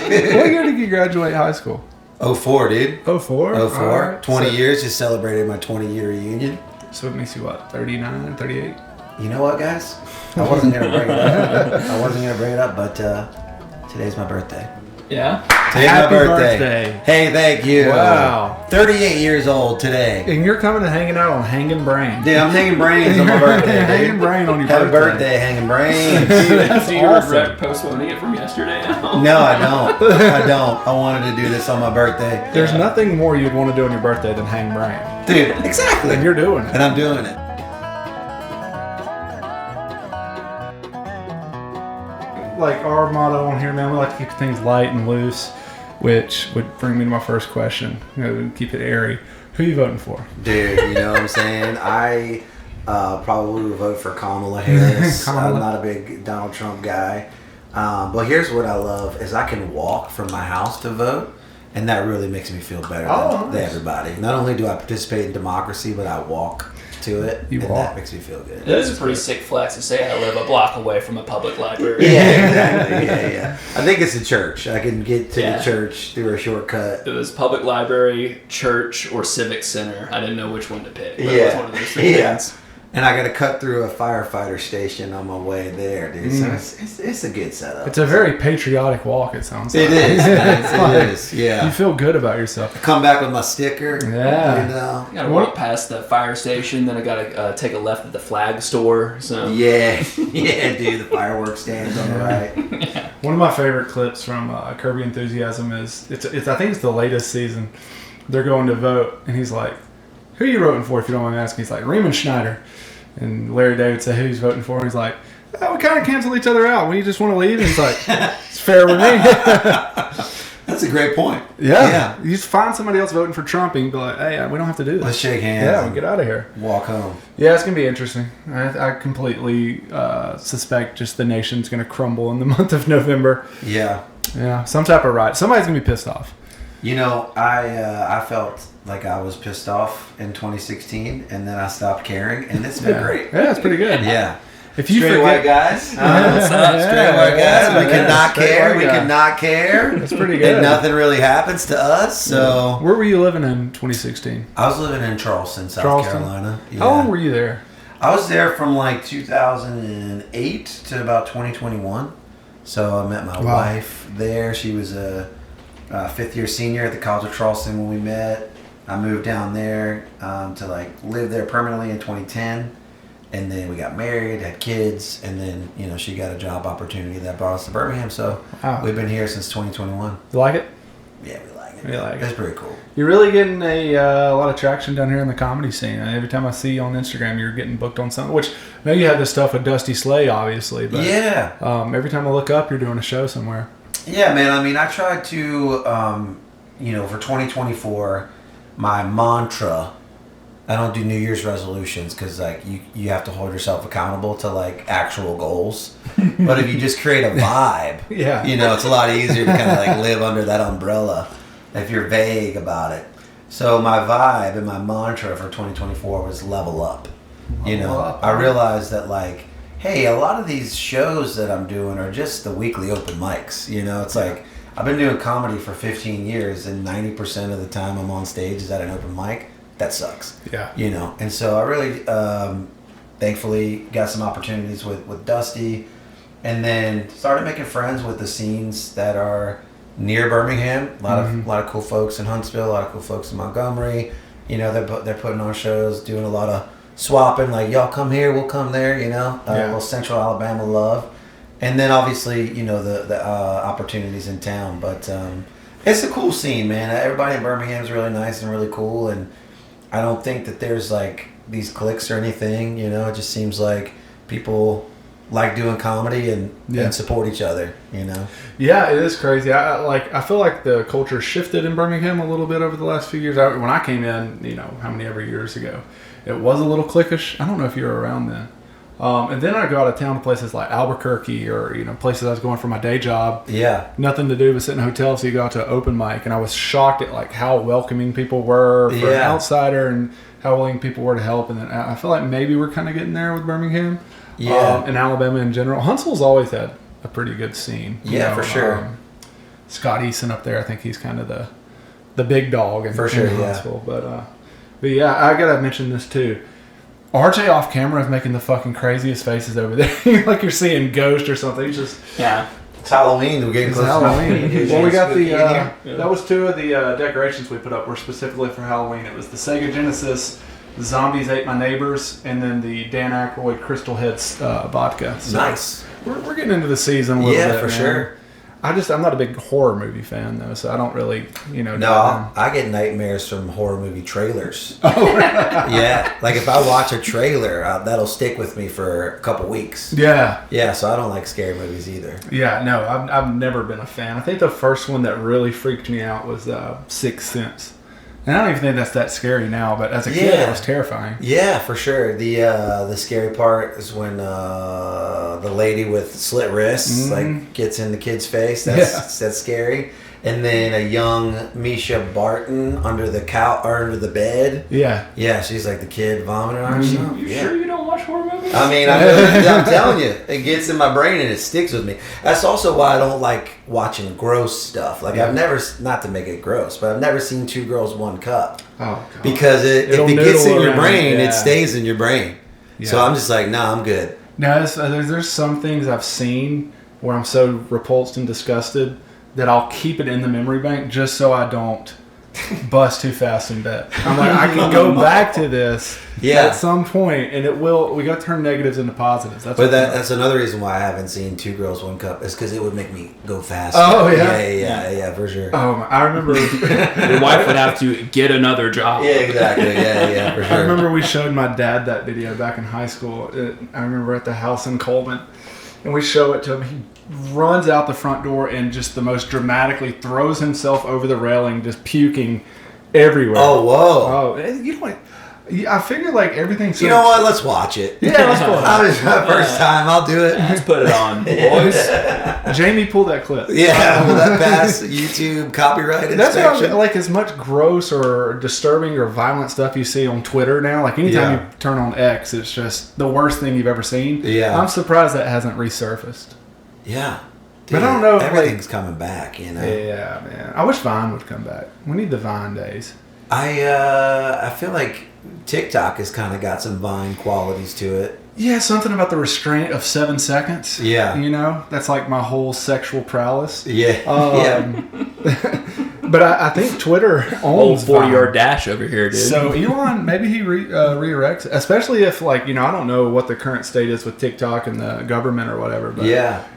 What year did you graduate high school? 04, dude. 04? 04. Right. 20 years. Just celebrated my 20-year reunion. So it makes you what, 39, 38? You know what, guys? I wasn't going to bring it up. But today's my birthday. Yeah? Today's Happy my birthday. Hey, thank you. Wow. 38 years old today. And you're coming and hanging out on Hangin' Brain. Dude, I'm hanging brains on my birthday. Hanging Brain on your Happy birthday. hanging brains. Do you awesome. regret postponing it from yesterday now? No, I don't. I wanted to do this on my birthday. There's nothing more you'd want to do on your birthday than hang brain. Dude, exactly. And you're doing it. And I'm doing it. Like our motto on here, man, we like to keep things light and loose, which would bring me to my first question. Keep it airy. Who are you voting for? Dude, you know what I'm saying? I probably would vote for Kamala Harris. I'm not a big Donald Trump guy. But here's what I love is I can walk from my house to vote, and that really makes me feel better than everybody. Not only do I participate in democracy, but I walk to it, that makes me feel good. It is a pretty sick flex to say I live a block away from a public library. Yeah, exactly. Yeah. I think it's a church. I can get to the church through a shortcut. It was public library, church, or civic center. I didn't know which one to pick. But Yeah. it was one of those three things. And I got to cut through a firefighter station on my way there, dude. So it's a good setup. It's a very patriotic walk, it sounds like. It is, man. It is, yeah. You feel good about yourself. Come back with my sticker. Yeah. You know. I gotta walk past the fire station, then I gotta take a left at the flag store. So Yeah, dude. The fireworks stands on the right. One of my favorite clips from Curb Your Enthusiasm is it's I think it's the latest season. They're going to vote, and he's like, "Who are you voting for?" If you don't mind me asking, he's like, "Riemann Schneider." And Larry David said, "Who he's voting for?" And he's like, "Oh, we kind of cancel each other out. When you just want to leave." And he's like, "It's fair with me." That's a great point. Yeah. You just find somebody else voting for Trump, and you can be like, "Hey, we don't have to do this. Let's shake hands. Yeah, we get out of here. Walk home." Yeah, it's gonna be interesting. I completely suspect just the nation's gonna crumble in the month of November. Yeah. Yeah, some type of riot. Somebody's gonna be pissed off. You know, I felt like I was pissed off in 2016, and then I stopped caring, and it's been great. Yeah, it's pretty good. Yeah. If you Straight white guys. Straight white guys. We cannot care. We cannot care. That's pretty good. And nothing really happens to us. So where were you living in 2016? I was living in Charleston, South Carolina. Yeah. How long were you there? I was there from like 2008 to about 2021. So I met my wife there. She was a fifth-year senior at the College of Charleston when we met. I moved down there to like live there permanently in 2010, and then we got married, had kids, and then she got a job opportunity that brought us to Birmingham. So we've been here since 2021. You like it? Yeah, we like it. You like it? It's pretty cool. You're really getting a lot of traction down here in the comedy scene. Every time I see you on Instagram, you're getting booked on something. Which I know you have this stuff with Dusty Slay, obviously, but every time I look up, you're doing a show somewhere. Yeah, man. I mean, I tried to, for 2024, my mantra. I don't do New Year's resolutions because like you have to hold yourself accountable to like actual goals. But if you just create a vibe, it's a lot easier to kind of like live under that umbrella if you're vague about it. So my vibe and my mantra for 2024 was level up. I realized that like, hey, a lot of these shows that I'm doing are just the weekly open mics. It's like I've been doing comedy for 15 years, and 90% of the time I'm on stage is at an open mic. That sucks. Yeah. And so I really, thankfully, got some opportunities with Dusty, and then started making friends with the scenes that are near Birmingham. A lot of cool folks in Huntsville, a lot of cool folks in Montgomery. They're putting on shows, doing a lot of swapping, like y'all come here, we'll come there. A little Central Alabama love, and then obviously the opportunities in town. But it's a cool scene, man. Everybody in Birmingham is really nice and really cool, and I don't think that there's like these cliques or anything. It just seems like people like doing comedy and support each other. Yeah, it is crazy. I feel like the culture shifted in Birmingham a little bit over the last few years. When I came in, how many ever years ago, it was a little cliquish. I don't know if you were around then. And then I go out of town to places like Albuquerque or places I was going for my day job. Yeah. Nothing to do but sit in a hotel, so you go out to an open mic, and I was shocked at like how welcoming people were for an outsider and how willing people were to help. And then I feel like maybe we're kind of getting there with Birmingham. Yeah. And Alabama in general. Huntsville's always had a pretty good scene. Yeah, for sure. Scott Eason up there. I think he's kind of the big dog in Huntsville. But yeah, I gotta mention this too. RJ off camera is making the fucking craziest faces over there. Like you're seeing Ghost or something. He's just It's Halloween. We're getting close to Halloween. Well, we got that was 2 of the decorations we put up were specifically for Halloween. It was the Sega Genesis Zombies Ate My Neighbors, and then the Dan Aykroyd Crystal Heads vodka. So nice. We're getting into the season a little bit. Yeah, for sure. I'm not a big horror movie fan though, so I don't really, No, I get nightmares from horror movie trailers. Oh, really? Yeah, like if I watch a trailer, that'll stick with me for a couple weeks. Yeah. Yeah, so I don't like scary movies either. Yeah, no, I've never been a fan. I think the first one that really freaked me out was Sixth Sense. And I don't even think that's that scary now, but as a kid, it was terrifying. Yeah, for sure. The scary part is when the lady with slit wrists like gets in the kid's face. That's scary. And then a young Misha Barton under the bed. Yeah. Yeah, she's like the kid vomiting on herself. You sure you don't watch horror movies? I mean, I'm telling you, it gets in my brain and it sticks with me. That's also why I don't like watching gross stuff. Like I've never, not to make it gross, but I've never seen Two Girls, One Cup. Oh, God. Because if it gets in your brain, it it stays in your brain. Yeah. So I'm just like, nah, I'm good. Now, there's some things I've seen where I'm so repulsed and disgusted that I'll keep it in the memory bank just so I don't bust too fast in bed. I'm like, I can go back to this at some point, and we got to turn negatives into positives. That's another reason why I haven't seen Two Girls, One Cup, is because it would make me go faster. Oh, yeah, for sure. I remember your wife would have to get another job. Yeah, exactly. Yeah, for sure. I remember we showed my dad that video back in high school. I remember at the house in Coleman, and we show it to him. He runs out the front door and just the most dramatically throws himself over the railing, just puking everywhere. Oh, whoa. Oh, I figure like everything's... You know what? Let's watch it. Yeah, let's watch it. It's my first time. I'll do it. Let's put it on, boys. Jamie pulled that clip. Yeah, will that pass YouTube copyright inspection? That's what like as much gross or disturbing or violent stuff you see on Twitter now. Like anytime you turn on X, it's just the worst thing you've ever seen. Yeah. I'm surprised that hasn't resurfaced. Yeah. Dude, but I don't know if everything's coming back, you know. Yeah, man. I wish Vine would come back. We need the Vine days. I feel like TikTok has kind of got some Vine qualities to it. Yeah, something about the restraint of 7 seconds. Yeah. You know, that's like my whole sexual prowess. Yeah. But I think Twitter owns 40-yard dash over here, dude. So Elon, maybe he re-erects, especially if I don't know what the current state is with TikTok and the government or whatever. But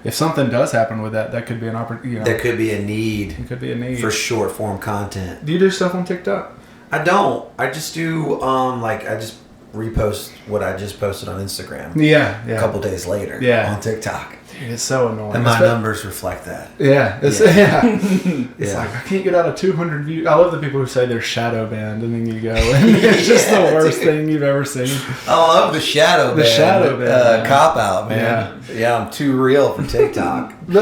if something does happen with that could be an opportunity. There could be a need. It could be a need for short form content. Do you do stuff on TikTok? I don't. I just do I just repost what I just posted on Instagram. Yeah. A couple days later. On TikTok. Dude, it's so annoying. And my numbers reflect that. Yeah. It's like, I can't get out of 200 views. I love the people who say they're shadow banned, and then you go, and it's just the worst thing you've ever seen. I love the shadow ban. The shadow ban. Cop out, man. Yeah, I'm too real for TikTok. They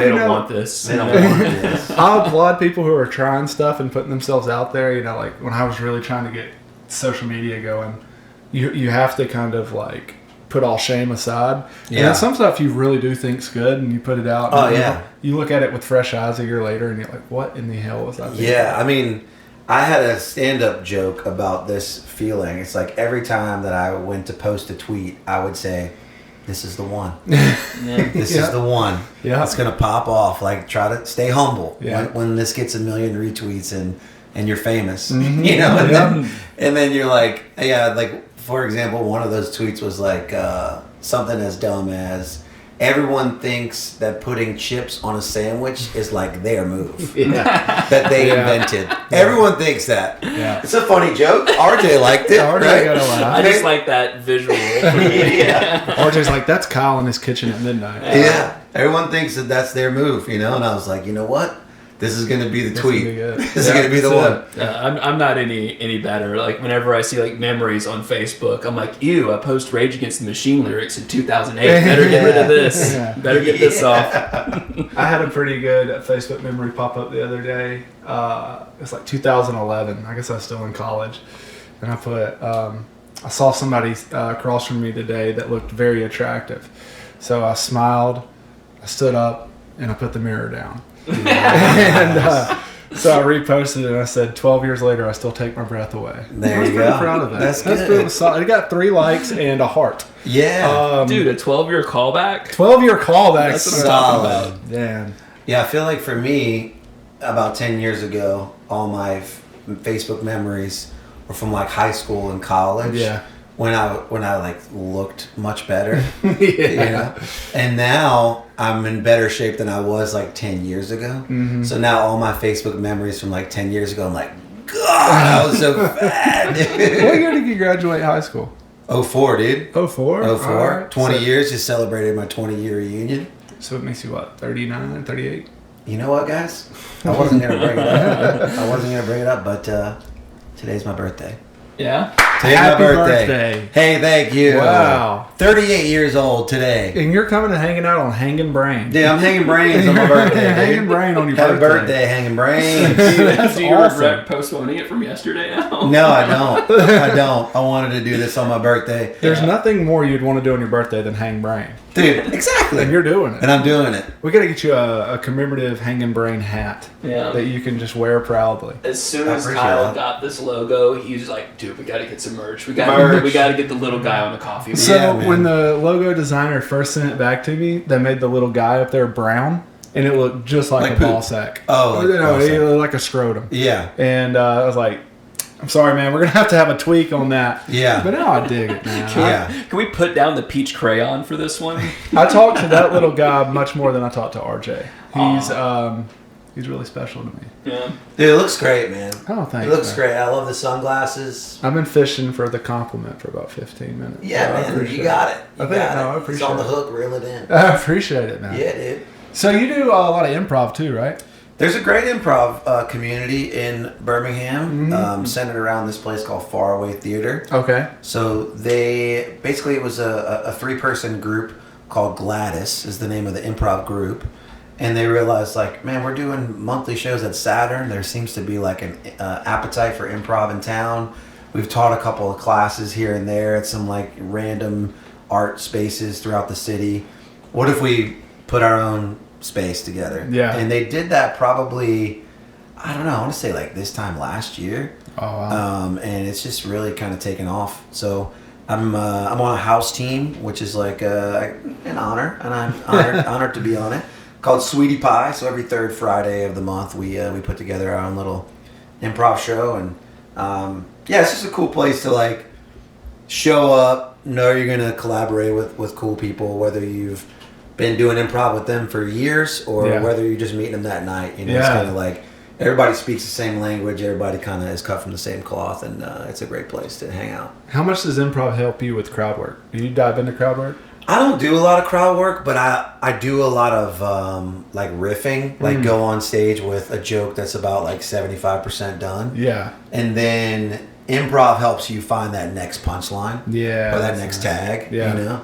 don't want this. They don't want this. I applaud people who are trying stuff and putting themselves out there. Like when I was really trying to get social media going, you have to kind of like put all shame aside. Yeah. And then some stuff you really do think's good, and you put it out. Oh, yeah. You look at it with fresh eyes a year later, and you're like, what in the hell was I thinking? Yeah, I mean, I had a stand-up joke about this feeling. It's like every time that I went to post a tweet, I would say, this is the one. This is the one. Yeah. It's going to pop off. Like, try to stay humble. Yeah. When this gets 1 million retweets and you're famous. Mm-hmm. You know? And then you're like, like, for example, one of those tweets was like something as dumb as everyone thinks that putting chips on a sandwich is like their move that they invented. Everyone thinks that. Yeah. It's a funny joke. RJ liked it. RJ right? got a laugh. I just like that visual. RJ's like, that's Kyle in his kitchen at midnight. Yeah. Everyone thinks that that's their move, you know? And I was like, you know what? This is going to be the tweet. This is going to be the one. I'm not any better. Like, whenever I see, like, memories on Facebook, I'm like, ew, I post Rage Against the Machine lyrics in 2008. Better get rid of this. Better get this off. I had a pretty good Facebook memory pop up the other day. It was like 2011. I guess I was still in college. And I put, I saw somebody across from me today that looked very attractive. So I smiled, I stood up, and I put the mirror down. And so I reposted it and I said, 12 years later, I still take my breath away. There I was you pretty go. proud of that. That's good. good. It got 3 likes and a heart. Yeah. Dude, a 12-year callback? 12-year callback. That's what I'm talking about. Man. Yeah, I feel like for me, about 10 years ago, all my Facebook memories were from like high school and college. Yeah. When I like looked much better. Yeah. You know? And now I'm in better shape than I was like 10 years ago. Mm-hmm. So now all my Facebook memories from like 10 years ago, I'm like, God, I was so fat. What year did you graduate high school? 04, dude. 04? 04. Right. 20 years. Just celebrated my 20-year reunion. So it makes you what, 39, 38? You know what, guys? I wasn't going to bring it up. But today's my birthday. Yeah? Today's Happy my birthday. Hey, thank you. Wow. 38 years old today. And you're coming and hanging out on Hangin' Brain. Dude, I'm hanging brains on my birthday. Hanging brain on your Happy birthday. hanging brains. Do you awesome. regret postponing it from yesterday now? No, I don't. I wanted to do this on my birthday. There's nothing more you'd want to do on your birthday than hang brain. Dude, exactly. And you're doing it. And I'm doing it. We got to get you a commemorative Hangin' Brain hat Yeah. that you can just wear proudly. As soon I as appreciate Kyle that. got this logo, he was like, dude, we got to get some merch. We got to get the little guy on a coffee. So Yeah, man. when the logo designer first sent it back to me, they made the little guy up there brown, and it looked just like Like a poop. ball sack. Oh, like no, ball it sack. looked like a scrotum. Yeah. And I was like, I'm sorry, man, we're going to have a tweak on that. Yeah. But now I dig it, man. Yeah. Can we put down the peach crayon for this one? I talked to that little guy much more than I talked to RJ. He's really special to me. Yeah. Dude, it looks great, man. Oh, thanks. It looks man. great. I love the sunglasses. I've been fishing for the compliment for about 15 minutes. Yeah, so I man. appreciate You got it. You I think- got no, I it. appreciate It's on the it. hook. Reel it in. I appreciate it, man. Yeah, dude. So you do a lot of improv too, right? There's a great improv community in Birmingham, Mm-hmm. centered around this place called Faraway Theater. Okay. So they basically, it was a 3-person group called Gladys is the name of the improv group, and they realized like, man, we're doing monthly shows at Saturn. There seems to be like an appetite for improv in town. We've taught a couple of classes here and there at some like random art spaces throughout the city. What if we put our own space together? Yeah. And they did that probably, I don't know, I want to say like this time last year. Oh wow. And it's just really kind of taken off. So I'm on a house team, which is like an honor, and I'm honored to be on it. Called Sweetie Pie. So every third Friday of the month, we put together our own little improv show, and yeah, it's just a cool place to like show up, know you're gonna collaborate with cool people, whether you've been doing improv with them for years or Yeah. whether you're just meeting them that night. You know, it's Yeah. kind of like everybody speaks the same language, everybody kind of is cut from the same cloth, and it's a great place to hang out. How much does improv help you with crowd work? Do you dive into crowd work? I don't do a lot of crowd work, but I do a lot of like riffing, like go on stage with a joke that's about like 75% done. Yeah. And then improv helps you find that next punchline. Yeah. Or that that's next nice. tag. Yeah. You know?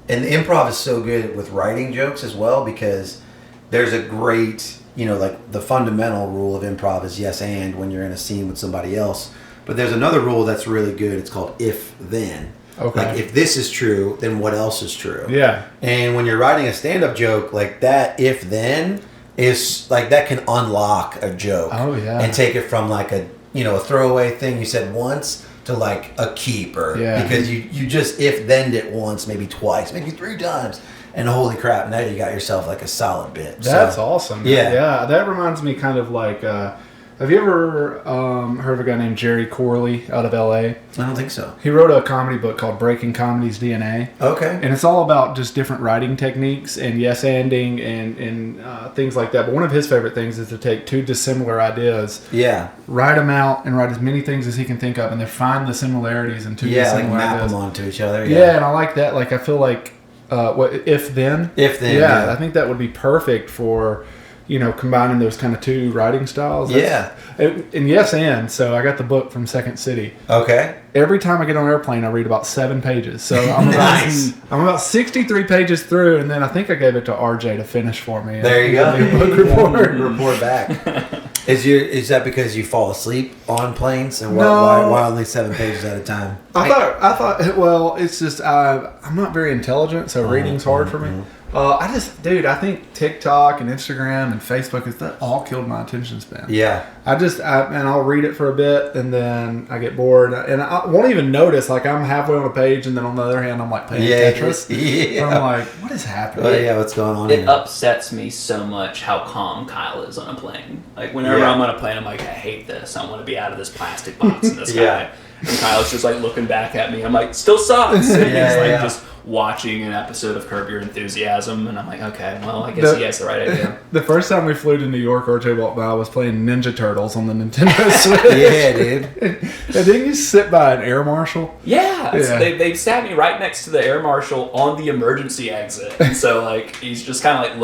And the improv is so good with writing jokes as well, because there's a great, you know, like the fundamental rule of improv is yes and when you're in a scene with somebody else. But there's another rule that's really good. It's called if then. Okay. Like if this is true, then what else is true? Yeah. And when you're writing a stand-up joke, like that if then is like that can unlock a joke. Oh, yeah. And take it from like a, you know, a throwaway thing you said once to like a keeper. Yeah. Because you just if then'd it once, maybe twice, maybe 3 times. And holy crap, now you got yourself like a solid bit. That's So, awesome. Yeah. Yeah. That reminds me kind of like, have you ever heard of a guy named Jerry Corley out of LA? I don't think so. He wrote a comedy book called Breaking Comedy's DNA. Okay. And it's all about just different writing techniques and yes-anding and things like that. But one of his favorite things is to take 2 dissimilar ideas, Yeah. write them out, and write as many things as he can think of, and then find the similarities in 2 Yeah, like dissimilar map ideas. them onto each other. Yeah, and I like that. Like, I feel like, what if then? If then. Yeah, I think that would be perfect for, you know, combining those kind of 2 writing styles. Yeah. And yes, and so I got the book from Second City. Okay. Every time I get on an airplane, I read about 7 pages. So I'm Nice. about 63 pages through, and then I think I gave it to RJ to finish for me. There you go. Book report. Report back. Is that because you fall asleep on planes, and No. why only 7 pages at a time? I thought. Well, it's just I'm not very intelligent, so reading's hard for me. I think TikTok and Instagram and Facebook that all killed my attention span. Yeah. I'll read it for a bit and then I get bored and I won't even notice. Like I'm halfway on a page and then on the other hand I'm like playing Tetris. Yeah. And I'm like, what is happening? Oh yeah, what's going on? It upsets me so much how calm Kyle is on a plane. Like whenever I'm on a plane, I'm like, I hate this. I want to be out of this plastic box in the sky. And Kyle's just like looking back at me. I'm like, still sucks. And he's just watching an episode of Curb Your Enthusiasm, and I'm like, okay, well, I guess he has the right idea. The first time we flew to New York, RJ walked by, I was playing Ninja Turtles on the Nintendo Switch. Yeah, dude. And didn't you sit by an air marshal? Yeah. They sat me right next to the air marshal on the emergency exit. And so, like, he's just kind of, like,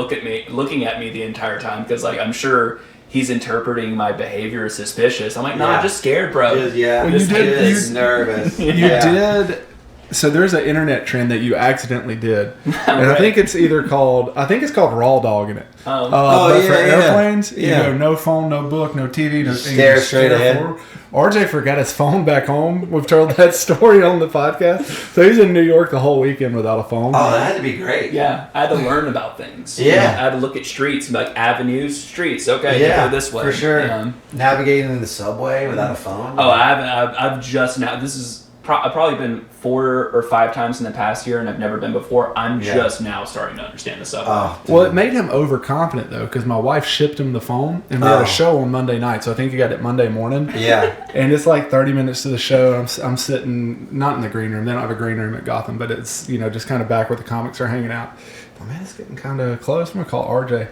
looking at me the entire time, because, like, I'm sure he's interpreting my behavior as suspicious. I'm like, no, I'm just scared, bro. Well, you did nervous. You did. So there's an internet trend that you accidentally did, and I think it's called raw dogging it. But for airplanes, you go no phone, no book, no TV, no stare straight ahead. Forward. RJ forgot his phone back home. We've told that story on the podcast. So he's in New York the whole weekend without a phone. Oh, that had to be great. Yeah, I had to learn about things. Yeah, I had to look at streets, like avenues, streets. Okay, go this way for sure. Navigating in the subway without a phone. Oh, I've just now. This is. I've probably been 4 or 5 times in the past year, and I've never been before. I'm just now starting to understand the subway. Oh, well, it made him overconfident, though, because my wife shipped him the phone, and we had a show on Monday night, so I think he got it Monday morning. Yeah. And it's like 30 minutes to the show, and I'm sitting, not in the green room. They don't have a green room at Gotham, but it's, just kind of back where the comics are hanging out. But, man, it's getting kind of close. I'm going to call RJ.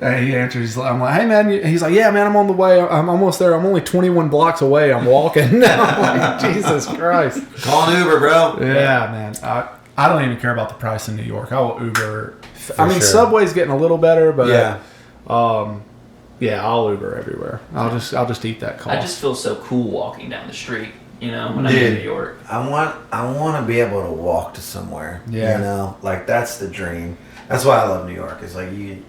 And he answers, I'm like, hey, man. He's like, yeah, man, I'm on the way. I'm almost there. I'm only 21 blocks away. I'm walking now. I'm like, Jesus Christ. Call an Uber, bro. Yeah, man. I don't even care about the price in New York. I will Uber. Subway's getting a little better, but I'll Uber everywhere. I'll just eat that cost. I just feel so cool walking down the street, when I'm in New York. I want to be able to walk to somewhere. Yeah. Like that's the dream. That's why I love New York. It's like you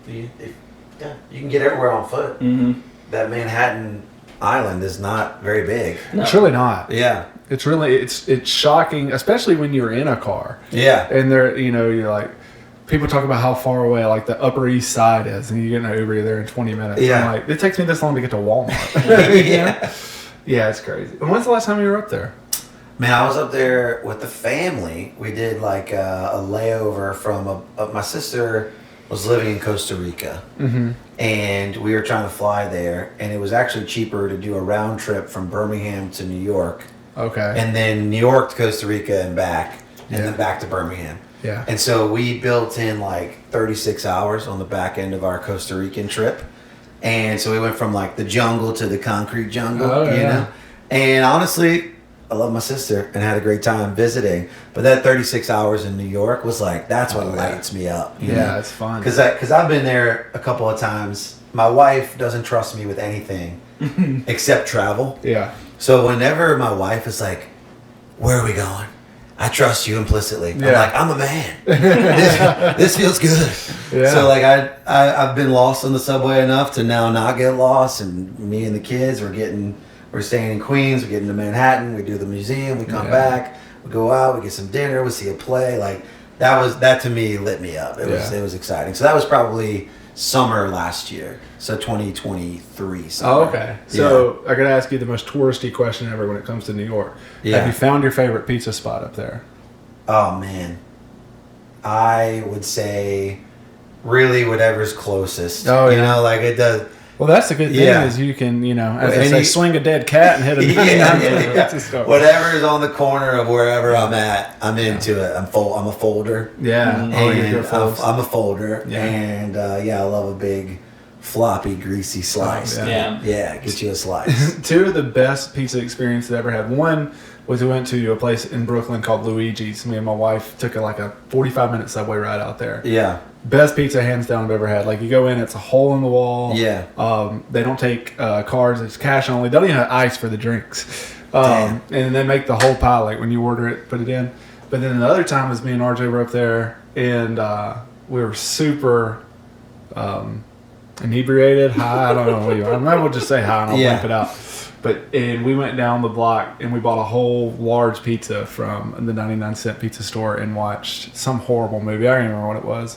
can get everywhere on foot. Mm-hmm. That Manhattan Island is not very big. No. It's really not. Yeah. It's really it's shocking, especially when you're in a car. Yeah. And there, you're like, people talk about how far away like the Upper East Side is, and you get in an Uber, you're there in 20 minutes. Yeah. I'm like, it takes me this long to get to Walmart. Yeah, it's crazy. And when's the last time you were up there? Man, I was up there with the family. We did like a layover from my sister was living in Costa Rica, and we were trying to fly there, and it was actually cheaper to do a round trip from Birmingham to New York. Okay. And then New York to Costa Rica and back, and then back to Birmingham. Yeah. And so we built in like 36 hours on the back end of our Costa Rican trip. And so we went from like the jungle to the concrete jungle, you know? And honestly, I love my sister and had a great time visiting. But that 36 hours in New York was like, that's what lights me up. You know? It's fun. Because I've been there a couple of times. My wife doesn't trust me with anything except travel. Yeah. So whenever my wife is like, where are we going? I trust you implicitly. I'm like, I'm a man. This feels good. Yeah. So like I've been lost on the subway enough to now not get lost. And me and the kids, we're staying in Queens. We get into Manhattan. We do the museum. We come back. We go out. We get some dinner. We see a play. Like that to me lit me up. It was exciting. So that was probably summer last year. So 2023 summer. Oh, okay. So I got to ask you the most touristy question ever when it comes to New York. Yeah. Have you found your favorite pizza spot up there? Oh, man. I would say really whatever's closest. Oh, yeah. You know, like it does. Well, that's the good thing is you can, as they say, swing a dead cat and hit a Whatever is on the corner of wherever I'm at, I'm into it. I'm a folder. Yeah. And I'm a folder. Yeah. And I love a big floppy, greasy slice. Yeah. Get you a slice. 2 of the best pizza experiences I ever had. One was we went to a place in Brooklyn called Luigi's. Me and my wife took a 45-minute subway ride out there. Yeah. Best pizza hands down I've ever had. Like you go in, it's a hole in the wall. Yeah. They don't take cards. It's cash only. They don't even have ice for the drinks. And they make the whole pie. Like when you order it, put it in. But then the other time was me and RJ were up there, and we were super inebriated, high. I don't know what you are. I might as well just say high, and I'll blank it out. And we went down the block and we bought a whole large pizza from the 99-cent pizza store and watched some horrible movie. I don't even remember what it was.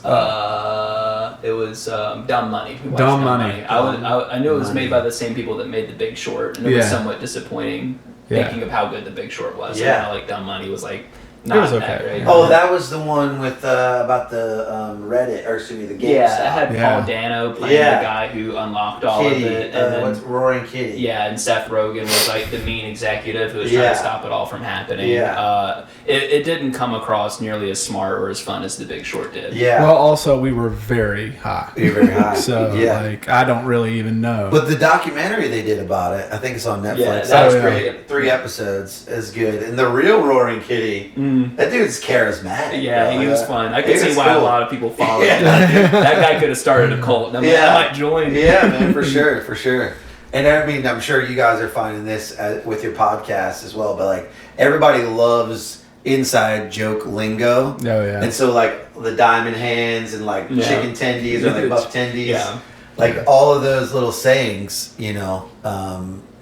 It was Dumb Money. We watched Dumb Money. I knew it was made by the same people that made The Big Short, and it was somewhat disappointing thinking of how good The Big Short was. Yeah. And how, like, Dumb Money was like not was okay. that great. Oh, that was the one with about the Reddit, or excuse me, the GameStop. Yeah, it had Paul Dano playing the guy who unlocked all Kitty, of it, and then what's Roaring Kitty? Yeah, and Seth Rogen was like the mean executive who was trying to stop it all from happening. Yeah. It didn't come across nearly as smart or as fun as The Big Short did. Yeah. Well, also we were very high. We were very high. So like I don't really even know. But the documentary they did about it, I think it's on Netflix. Yeah, that was great. 3 episodes is good. And the real Roaring Kitty, that dude's charismatic. Yeah, bro. he was fun. I could see why a lot of people followed him. Yeah. That guy could have started a cult. I might join. Yeah, man, for sure, for sure. And I mean, I'm sure you guys are finding this with your podcast as well, but like everybody loves inside joke lingo. Oh yeah. And so like the diamond hands and like chicken tendies or like buff tendies, like all of those little sayings, you know,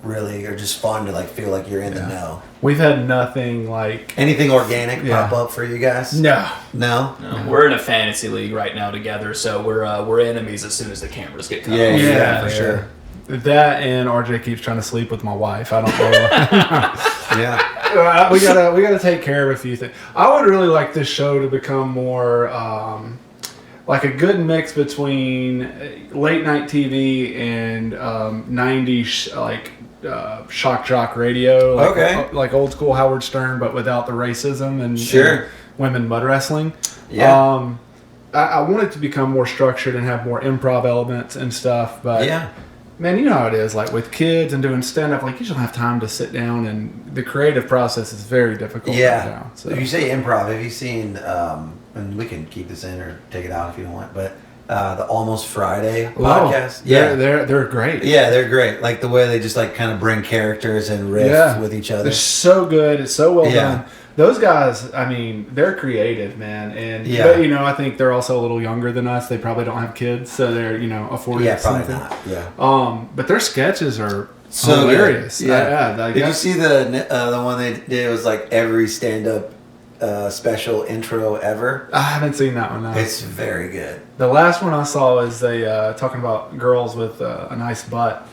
really are just fun to like feel like you're in the know. We've had nothing like anything organic pop up for you guys. No. We're in a fantasy league right now together, so we're enemies as soon as the cameras get cut off. Yeah, for sure. That and RJ keeps trying to sleep with my wife. I don't know. Yeah. We gotta take care of a few things. I would really like this show to become more like a good mix between late night TV and 90s like shock jock radio. Like old school Howard Stern, but without the racism and women mud wrestling. Yeah. I want it to become more structured and have more improv elements and stuff, but man, you know how it is, like with kids and doing stand-up, like you don't have time to sit down, and the creative process is very difficult right now. So. If you say improv, have you seen, and we can keep this in or take it out if you don't want, but the Almost Friday podcast? They're great. Yeah, they're great. Like the way they just like kind of bring characters and riff with each other. They're so good. It's so well done. Those guys, I mean, they're creative, man. And but, you know, I think they're also a little younger than us. They probably don't have kids, so they're, you know, afforded something. Probably not. But their sketches are so hilarious. Good. Yeah. Did you see the one they did? It was like every stand-up special intro ever. I haven't seen that one. No. It's very good. The last one I saw is they talking about girls with a nice butt.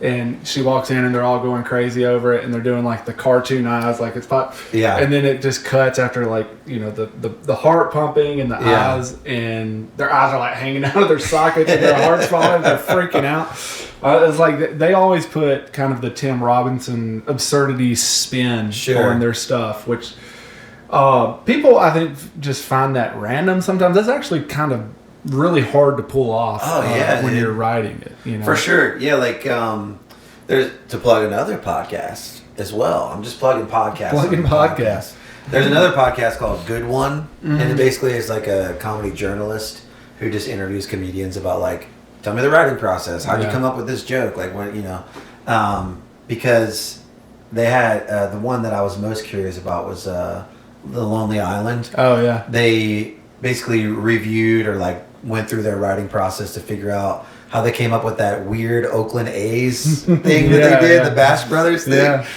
And she walks in and they're all going crazy over it, and they're doing like the cartoon eyes, like it's pop. Yeah. And then it just cuts after like, you know, the heart pumping and the eyes, and their eyes are like hanging out of their sockets and their heart's falling. They're freaking out. It's like they always put kind of the Tim Robinson absurdity spin on their stuff, which people I think just find that random sometimes. That's actually kind of really hard to pull off when you're writing it, you know. For sure. Yeah, like there's to plug another podcast as well. I'm just plugging podcasts. There's another podcast called Good One, and it basically is like a comedy journalist who just interviews comedians about like, tell me the writing process. How'd you come up with this joke? Like what, you know, because they had the one that I was most curious about was The Lonely Island. Oh yeah. They basically reviewed or like went through their writing process to figure out how they came up with that weird Oakland A's thing that they did, the Bash Brothers thing. Yeah.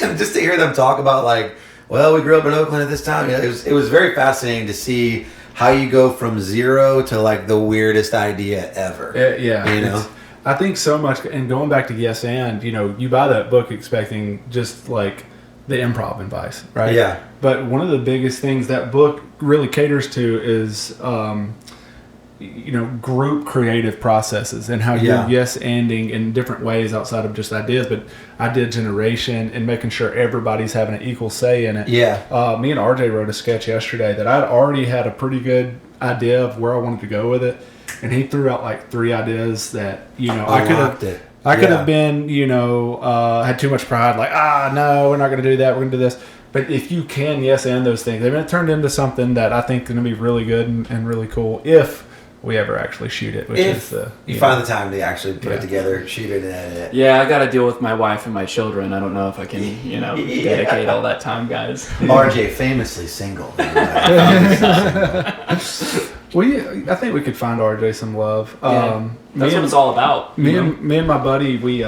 And just to hear them talk about like, well, we grew up in Oakland at this time. You know, it was very fascinating to see how you go from zero to like the weirdest idea ever. You know? I think so much, and going back to Yes and, you know, you buy that book expecting just like the improv advice, right? Yeah. But one of the biggest things that book really caters to is, you know, group creative processes and how you're yes-anding in different ways outside of just ideas, but idea generation and making sure everybody's having an equal say in it. Yeah. Me and RJ wrote a sketch yesterday that I'd already had a pretty good idea of where I wanted to go with it, and he threw out like 3 ideas that, you know, I could have been, you know, had too much pride, like, no, we're not going to do that, we're going to do this. But if you can yes and those things, they've been turned into something that I think is going to be really good and really cool if we ever actually shoot it. Which if is you find the time to actually put it together, shoot it, and edit it. Yeah, I got to deal with my wife and my children. I don't know if I can, you know, dedicate all that time, guys. RJ famously single. I think we could find RJ some love. Yeah. That's what it's all about. Me and my buddy, we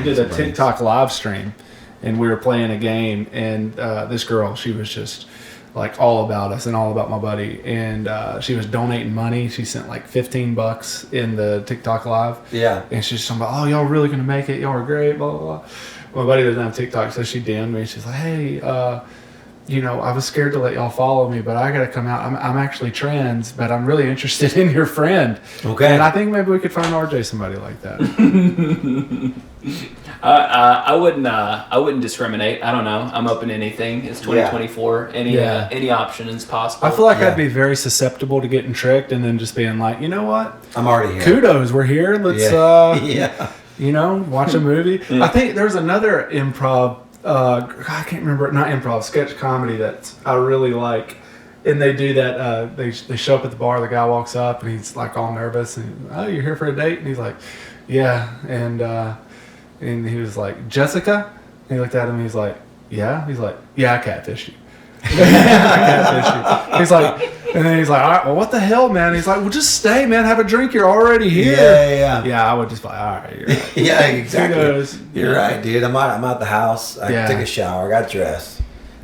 did a TikTok live stream, and we were playing a game, and this girl, she was just like all about us and all about my buddy, and she was donating money. She sent like $15 in the TikTok live. Yeah. And she's talking about, oh, y'all really gonna make it? Y'all are great, blah blah blah. My buddy doesn't have TikTok, so she DM'd me. She's like, hey, I was scared to let y'all follow me, but I gotta come out. I'm actually trans, but I'm really interested in your friend. Okay. And I think maybe we could find RJ somebody like that. I wouldn't discriminate. I don't know. I'm open to anything. It's 2024. Any option is possible. I feel like I'd be very susceptible to getting tricked and then just being like, you know what? I'm already here. Kudos, we're here. Let's watch a movie. Yeah. I think there's another improv. I can't remember. Not improv, sketch comedy that I really like. And they do that. They show up at the bar. The guy walks up and he's like all nervous. And oh, you're here for a date? And he's like, yeah. And he was like, Jessica? And he looked at him and he's like, yeah? He's like, yeah, I catfished you. He's like, and then he's like, all right, well, what the hell, man? He's like, well, just stay, man. Have a drink. You're already here. Yeah, I would just be like, all right, you're right. Yeah, exactly. You're right, dude. I'm out the house. I took a shower. Got dressed.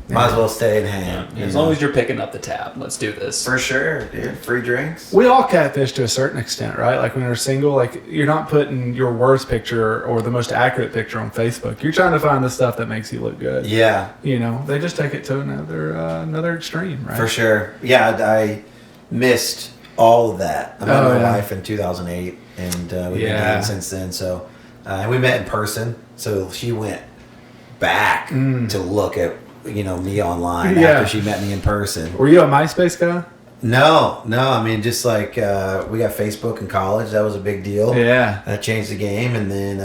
Might as well stay and hang. As long as you're picking up the tab, let's do this. For sure, dude. Free drinks. We all catfish to a certain extent, right? Like when you're single, like you're not putting your worst picture or the most accurate picture on Facebook. You're trying to find the stuff that makes you look good. Yeah. They just take it to another extreme, right? For sure. Yeah, I missed all of that. I met my wife in 2008, and we've been dating since then. So we met in person. So she went back to look at me online after she met me in person. Were you a MySpace guy? No. I mean, just like we got Facebook in college. That was a big deal. Yeah. That changed the game. And then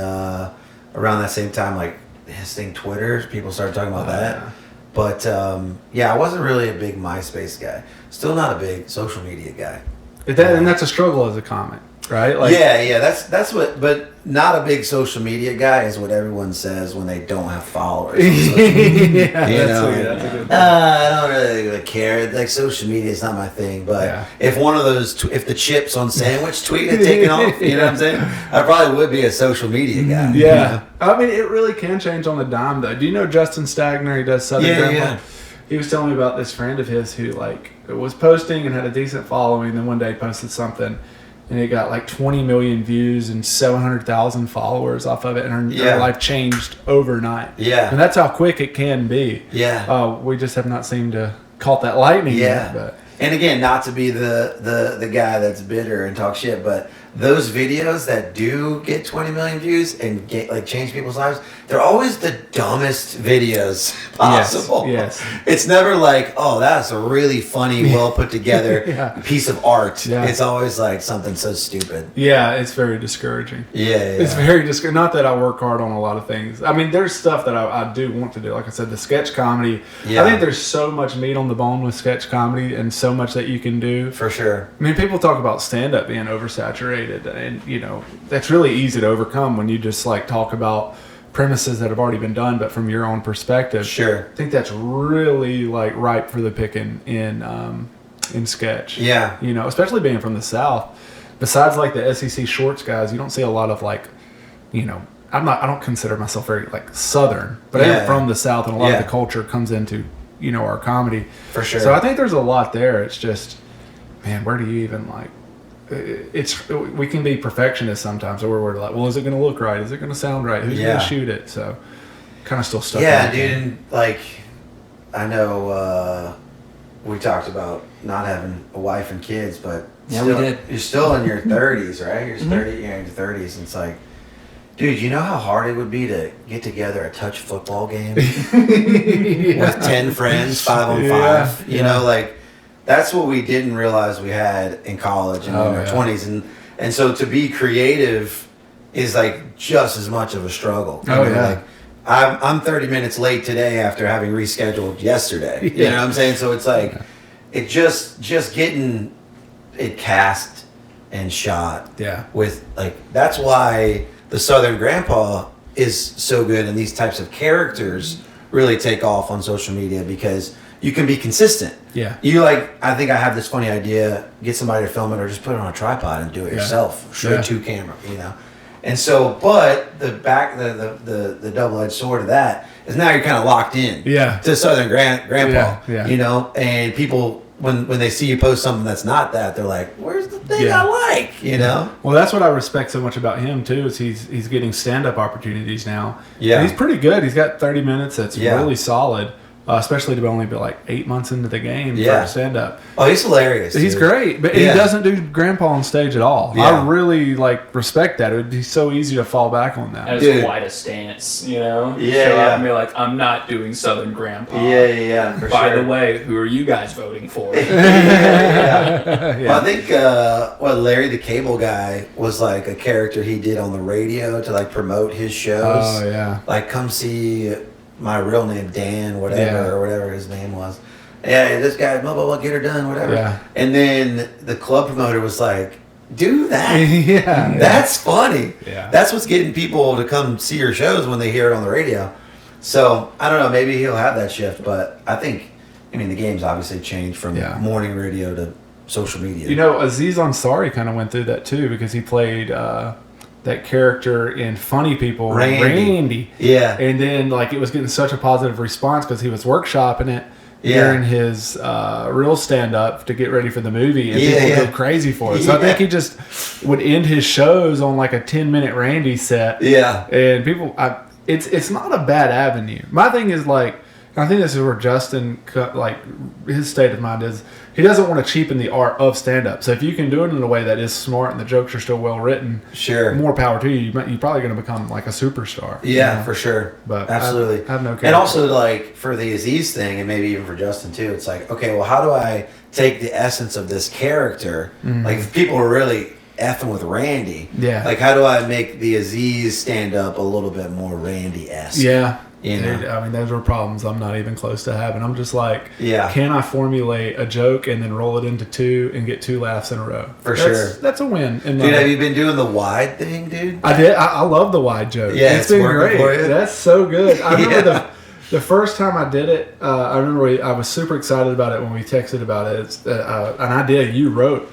around that same time, like his thing, Twitter, people started talking about that. Yeah. But I wasn't really a big MySpace guy. Still not a big social media guy. And that's a struggle as a comic, right? Like, that's what. But not a big social media guy is what everyone says when they don't have followers. On social media. That's a good point. I don't really care. Like social media is not my thing. But if one of those, if the chips on sandwich tweet had taken off, you know what I'm saying? I probably would be a social media guy. Yeah, I mean, it really can change on the dime, though. Do you know Justin Stagner? He does Southern Grandpa. Yeah. He was telling me about this friend of his who was posting and had a decent following. Then one day posted something, and it got like 20 million views and 700,000 followers off of it, and her life changed overnight. Yeah, and that's how quick it can be. Yeah, we just have not seemed to caught that lightning yet. But. And again, not to be the guy that's bitter and talk shit, but those videos that do get 20 million views and change people's lives, they're always the dumbest videos possible. Yes. It's never like, oh, that's a really funny, well put together piece of art. Yeah. It's always like something so stupid. Yeah, it's very discouraging. Yeah. It's very discouraging. Not that I work hard on a lot of things. I mean, there's stuff that I do want to do. Like I said, the sketch comedy. Yeah. I think there's so much meat on the bone with sketch comedy and so much that you can do. For sure. I mean, people talk about stand-up being oversaturated, and that's really easy to overcome when you just talk about premises that have already been done, but from your own perspective. Sure. I think that's really ripe for the picking in sketch. Yeah. Especially being from the South. Besides the SEC shorts guys, you don't see a lot of I don't consider myself very Southern, but I am from the South, and a lot of the culture comes into our comedy. For sure. So I think there's a lot there. It's just, man, where do you even we can be perfectionists sometimes, or we're like, well, is it going to look right? Is it going to sound right? Who's going to shoot it? So kind of still stuck. Yeah, dude. And I know we talked about not having a wife and kids, but we did. You're still in your 30s, right? You're 30, you're in your 30s, and it's like, dude, you know how hard it would be to get together a touch football game with 10 friends, 5-on-5? You know, that's what we didn't realize we had in college and in our 20s. And so to be creative is just as much of a struggle. I'm 30 minutes late today after having rescheduled yesterday. You know what I'm saying? So it's it just getting it cast and shot. Yeah. With that's why the Southern Grandpa is so good, and these types of characters really take off on social media, because you can be consistent. Yeah. You I think I have this funny idea, get somebody to film it or just put it on a tripod and do it yourself, straight to camera, And so, but the double-edged sword of that is now you're kind of locked in to Southern Grandpa, and people, when they see you post something that's not that, they're like, where's the thing I like, Well, that's what I respect so much about him, too, is he's getting stand-up opportunities now. Yeah. And he's pretty good. He's got 30 minutes that's really solid. Especially to only be 8 months into the game for stand-up. Oh, he's hilarious. He's great, but he doesn't do grandpa on stage at all. Yeah. I really respect that. It would be so easy to fall back on that. As quite a stance, Yeah. Show up and be like, I'm not doing Southern Grandpa. Yeah. By the way, who are you guys voting for? Well, I think Larry the Cable Guy was a character he did on the radio to promote his shows. Oh yeah. Come see my real name, Dan, or whatever his name was. Yeah, this guy, blah, blah, blah, get her done, whatever. Yeah. And then the club promoter was like, do that. That's funny. Yeah. That's what's getting people to come see your shows when they hear it on the radio. So, I don't know, maybe he'll have that shift, but I think, the game's obviously changed from morning radio to social media. Aziz Ansari kind of went through that too, because he played that character in Funny People, Randy. Yeah. And then it was getting such a positive response because he was workshopping it during his real stand-up to get ready for the movie, and people go crazy for it. So I think he just would end his shows on a 10-minute Randy set. Yeah. And people, it's not a bad avenue. My thing is I think this is where Justin, his state of mind is, he doesn't want to cheapen the art of stand-up. So if you can do it in a way that is smart and the jokes are still well written, more power to you. You're probably going to become a superstar. Yeah, for sure. But absolutely, I have no care. And also for the Aziz thing, and maybe even for Justin too, it's okay, well, how do I take the essence of this character? Mm-hmm. If people are really effing with Randy, how do I make the Aziz stand-up a little bit more Randy-esque? Yeah. Those are problems I'm not even close to having. I'm just can I formulate a joke and then roll it into two and get 2 laughs in a row? Sure. That's a win. Dude, have you been doing the wide thing, dude? I did. I love the wide joke. Yeah, it's been great. For you. That's so good. I remember the first time I did it, I remember I was super excited about it when we texted about it. And I did. You wrote.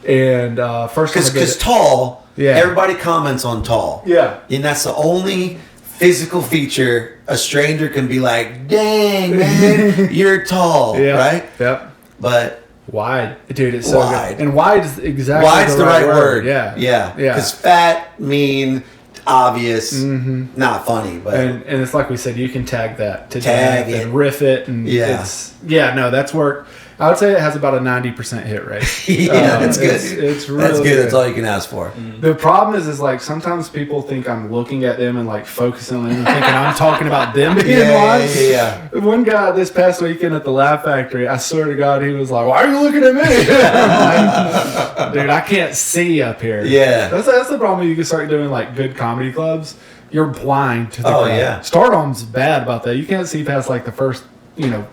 And first time because tall, everybody comments on tall. Yeah. And that's the only physical feature a stranger can be like, dang, man, you're tall, right? Yep. But wide, dude, it's so wide. Good. And wide is exactly Wide's the right word. Yeah. Because fat, mean, obvious, not funny. But and it's like we said, you can tag that to tag it and riff it, and that's work. I would say it has about a 90% hit rate. That's good. It's really that's good. That's all you can ask for. The problem is sometimes people think I'm looking at them and focusing on them and thinking I'm talking about them being wide. Yeah. One guy this past weekend at the Laugh Factory, I swear to God, he was like, "Why are you looking at me?" I'm dude, I can't see up here. Yeah. That's the problem. You can start doing good comedy clubs. You're blind to the crowd. Yeah. Stardom's bad about that. You can't see past the first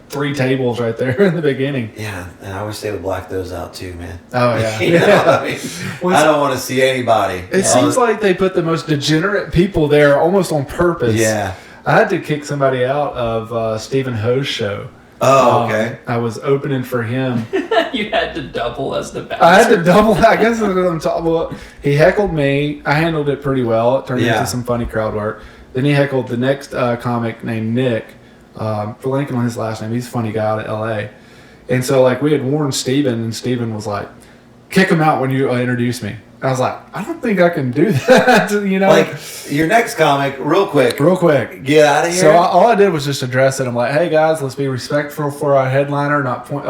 3 tables right there in the beginning. Yeah, and I wish they would black those out too, man. Oh, yeah. I don't want to see anybody. It seems like they put the most degenerate people there almost on purpose. Yeah. I had to kick somebody out of Stephen Ho's show. Oh, okay. I was opening for him. You had to double as the bouncer. I had to double. I guess that's what I'm talking about. He heckled me. I handled it pretty well. It turned into some funny crowd work. Then he heckled the next comic named Nick. Blanking on his last name. He's a funny guy out of L.A. And so, we had warned Steven, and Steven was like, kick him out when you introduce me. I was like, I don't think I can do that, your next comic, real quick. Get out of here. So all I did was just address it. I'm like, hey, guys, let's be respectful for our headliner, not pointing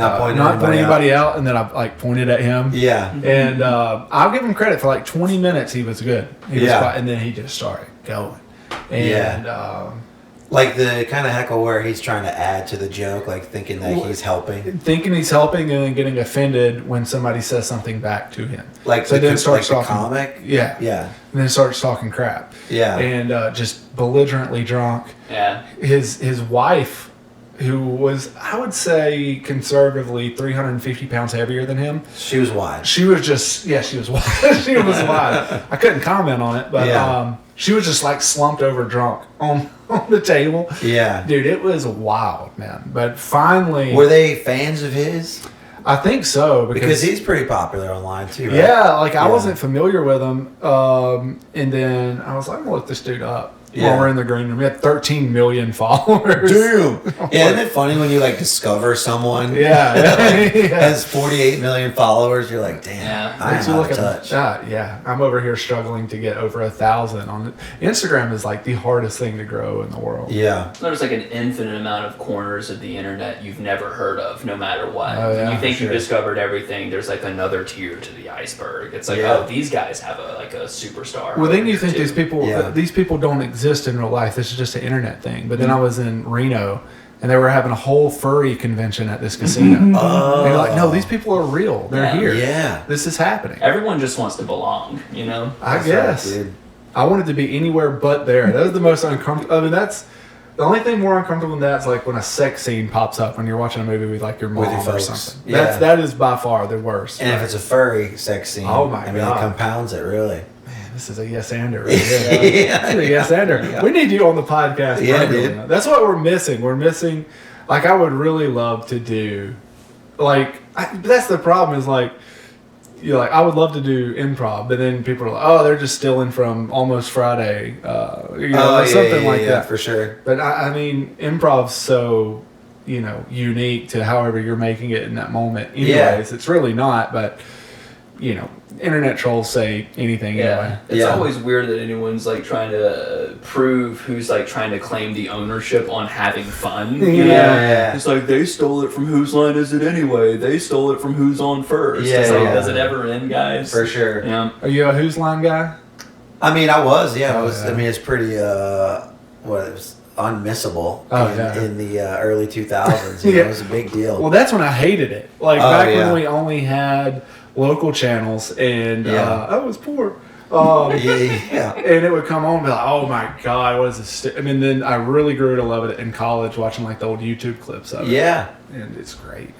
anybody out. And then I pointed at him. Yeah. And I'll give him credit for 20 minutes. He was good. He was quiet, and then he just started going. And the kind of heckle where he's trying to add to the joke, thinking that he's helping. Thinking he's helping and then getting offended when somebody says something back to him. So then starts talking. The comic? Yeah. Yeah. And then starts talking crap. Yeah. And just belligerently drunk. Yeah. His wife, who was, I would say, conservatively 350 pounds heavier than him. She was wide. She was just, she was wide. She was wide. I couldn't comment on it, but She was just like slumped over drunk on the table. Yeah. Dude, it was wild, man. But finally... Were they fans of his? I think so. Because he's pretty popular online too, right? Yeah, like I wasn't familiar with him. And then I was like, I'm going to look this dude up. While we're in the green room. We had 13 million followers. Damn. Yeah, isn't it funny when you like discover someone has 48 million followers? You're like, damn, I'm out of touch. I'm over here struggling to get over 1,000 on it. Instagram is like the hardest thing to grow in the world. Yeah. There's like an infinite amount of corners of the internet you've never heard of, no matter what. Oh, yeah, you think you discovered everything, there's like another tier to the iceberg. It's like, these guys have a superstar. Well, then you think these people don't exist in real life. This is just an internet thing. But then I was in Reno and they were having a whole furry convention at this casino. And you're like, no, these people are real. They're here. Yeah. This is happening. Everyone just wants to belong, you know? I guess. Right, dude. I wanted to be anywhere but there. That was the most uncomfortable. I mean, that's the only thing more uncomfortable than that is like when a sex scene pops up when you're watching a movie with like your mom or something. Yeah. That is by far the worst. And if it's a furry sex scene, I mean, it compounds it really. This is a yes-ander right here. This is a yes-ander. Yeah. We need you on the podcast. Yeah, dude. That's what we're missing. We're missing, like, I would really love to do, like, that's the problem is, like, you're like, I would love to do improv, but then people are like, oh, they're just stealing from Almost Friday, something like that. For sure. But, I mean, improv's so, unique to however you're making it in that moment. Anyways, it's really not, but, internet trolls say anything anyway. It's always weird that anyone's like trying to prove who's like trying to claim the ownership on having fun. You know? It's like they stole it from Whose Line Is It Anyway? They stole it from Who's On First. It's like, does it ever end, guys? For sure. Yeah. Are you a Whose Line guy? I mean, I was. Yeah, I mean, it's pretty. It was unmissable in the early 2000s. It was a big deal. Well, that's when I hated it. Like back when we only had local channels and I was poor. And it would come on and be like, oh my God, what is this? I mean, then I really grew to love it in college watching like the old YouTube clips of it. Yeah. And it's great.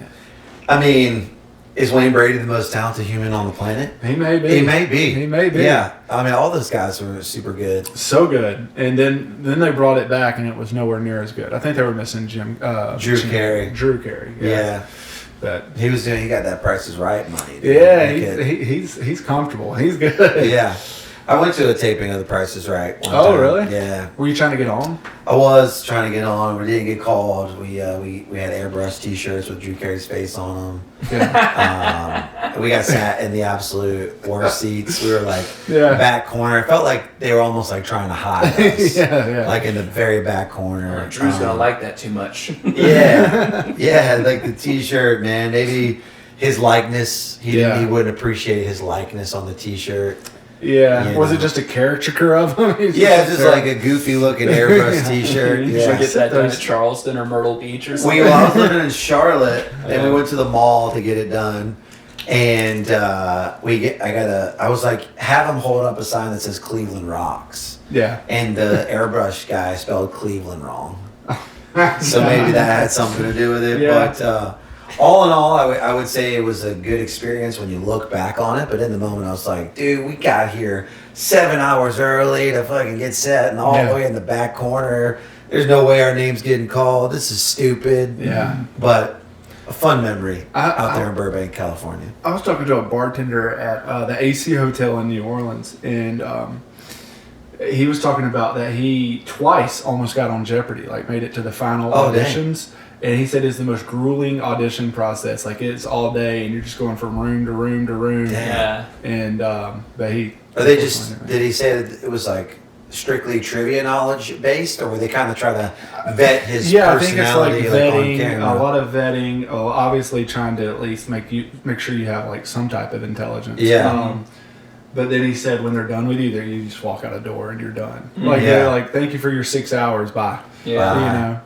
I mean, is Wayne Brady the most talented human on the planet? He may be. He may be. He may be. Yeah. I mean, all those guys were super good. So good. And then they brought it back and it was nowhere near as good. I think they were missing Drew Carey. Drew Carey. Yeah. But he got that Price is Right money. Dude. Yeah, he's comfortable. He's good. Yeah. I went to a taping of The Price is Right one time. Really? Yeah. Were you trying to get on? I was trying to get on. We didn't get called. We had airbrush T-shirts with Drew Carey's face on them. Yeah. We got sat in the absolute worst seats. We were like back corner. It felt like they were almost like trying to hide us. Like in the very back corner. Drew's gonna like that too much. Yeah, like the T-shirt, man. Maybe his likeness. He wouldn't appreciate his likeness on the T-shirt. Yeah. Was it just a caricature of him? Just like a goofy looking airbrush T-shirt. You should get that done at Charleston or Myrtle Beach or something. I was living in Charlotte, and we went to the mall to get it done. And I was like, have him hold up a sign that says Cleveland Rocks. Yeah. And the airbrush guy spelled Cleveland wrong. So maybe that had something to do with it. Yeah. But all in all, I would say it was a good experience when you look back on it. But in the moment, I was like, dude, we got here 7 hours early to fucking get set and all the way in the back corner. There's no way our name's getting called. This is stupid. Yeah. But a fun memory out there in Burbank, California. I was talking to a bartender at the AC Hotel in New Orleans, and he was talking about that he twice almost got on Jeopardy, like made it to the final auditions. Dang. And he said it's the most grueling audition process. Like it's all day, and you're just going from room to room to room. Yeah. And but he. Are they just? Did he say that it was like strictly trivia knowledge based, or were they kind of trying to vet his personality? I think it's like vetting, a lot of vetting. Obviously, trying to at least make sure you have like some type of intelligence. Yeah. But then he said when they're done with you, you just walk out a door and you're done. Like they're like, thank you for your 6 hours. Bye. Yeah.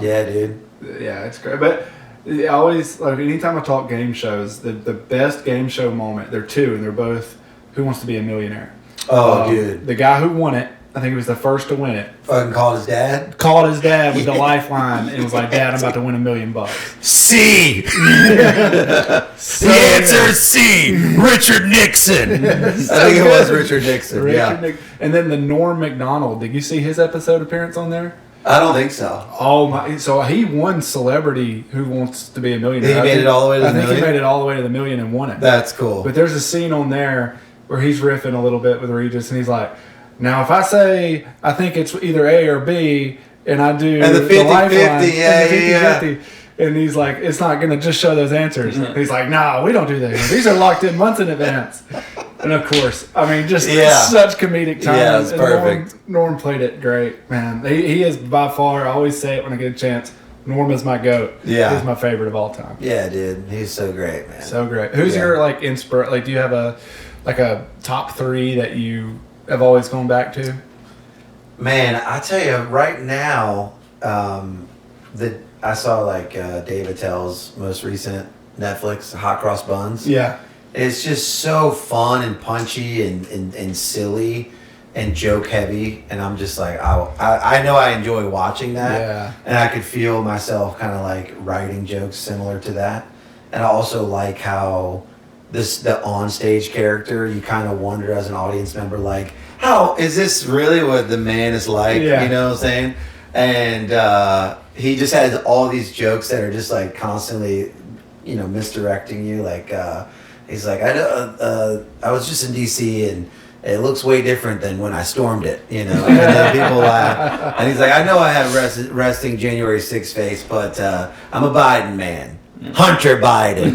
Yeah, dude. Yeah, it's great. But I always, like, anytime I talk game shows, the best game show moment, there are two, and they're both Who Wants to Be a Millionaire. Oh, dude. The guy who won it I think he was the first to win it. Fucking called his dad. Called his dad with the lifeline and was like, "Dad, I'm about to win $1 million." C. The answer is C. Richard Nixon. I think it was Richard Nixon. And then the Norm Macdonald. Did you see his episode appearance on there? I don't think so. Oh my! So he won Celebrity Who Wants to Be a Millionaire. He made it all the way to the million? I think he made it all the way to the million and won it. That's cool. But there's a scene on there where he's riffing a little bit with Regis, and he's like, "Now if I say I think it's either A or B, and I do and the 50-50, lifeline, 50-50, and he's like, it's not going to just show those answers. Mm-hmm. He's like, nah, we don't do that. These are locked in months in advance. And of course, I mean, just such comedic timing. Yeah, it's perfect. Norm played it great, man. He is by far, I always say it when I get a chance, Norm is my GOAT. Yeah. He's my favorite of all time. Yeah, dude. He's so great, man. So great. Who's your, like, do you have a top 3 that you have always gone back to? Man, I tell you, right now, I saw like Dave Attell's most recent Netflix, Hot Cross Buns. Yeah. It's just so fun and punchy and silly and joke heavy, and I'm just like, I know I enjoy watching that. Yeah. And I could feel myself kind of like writing jokes similar to that. And I also like how the onstage character, you kind of wonder as an audience member, like, how is this really what the man is like? Yeah. You know what I'm saying? And he just has all these jokes that are just like constantly, misdirecting you. Like he's like, I was just in DC and it looks way different than when I stormed it, And then people laugh. And he's like, I know I have resting January 6th face, but I'm a Biden man. Hunter Biden.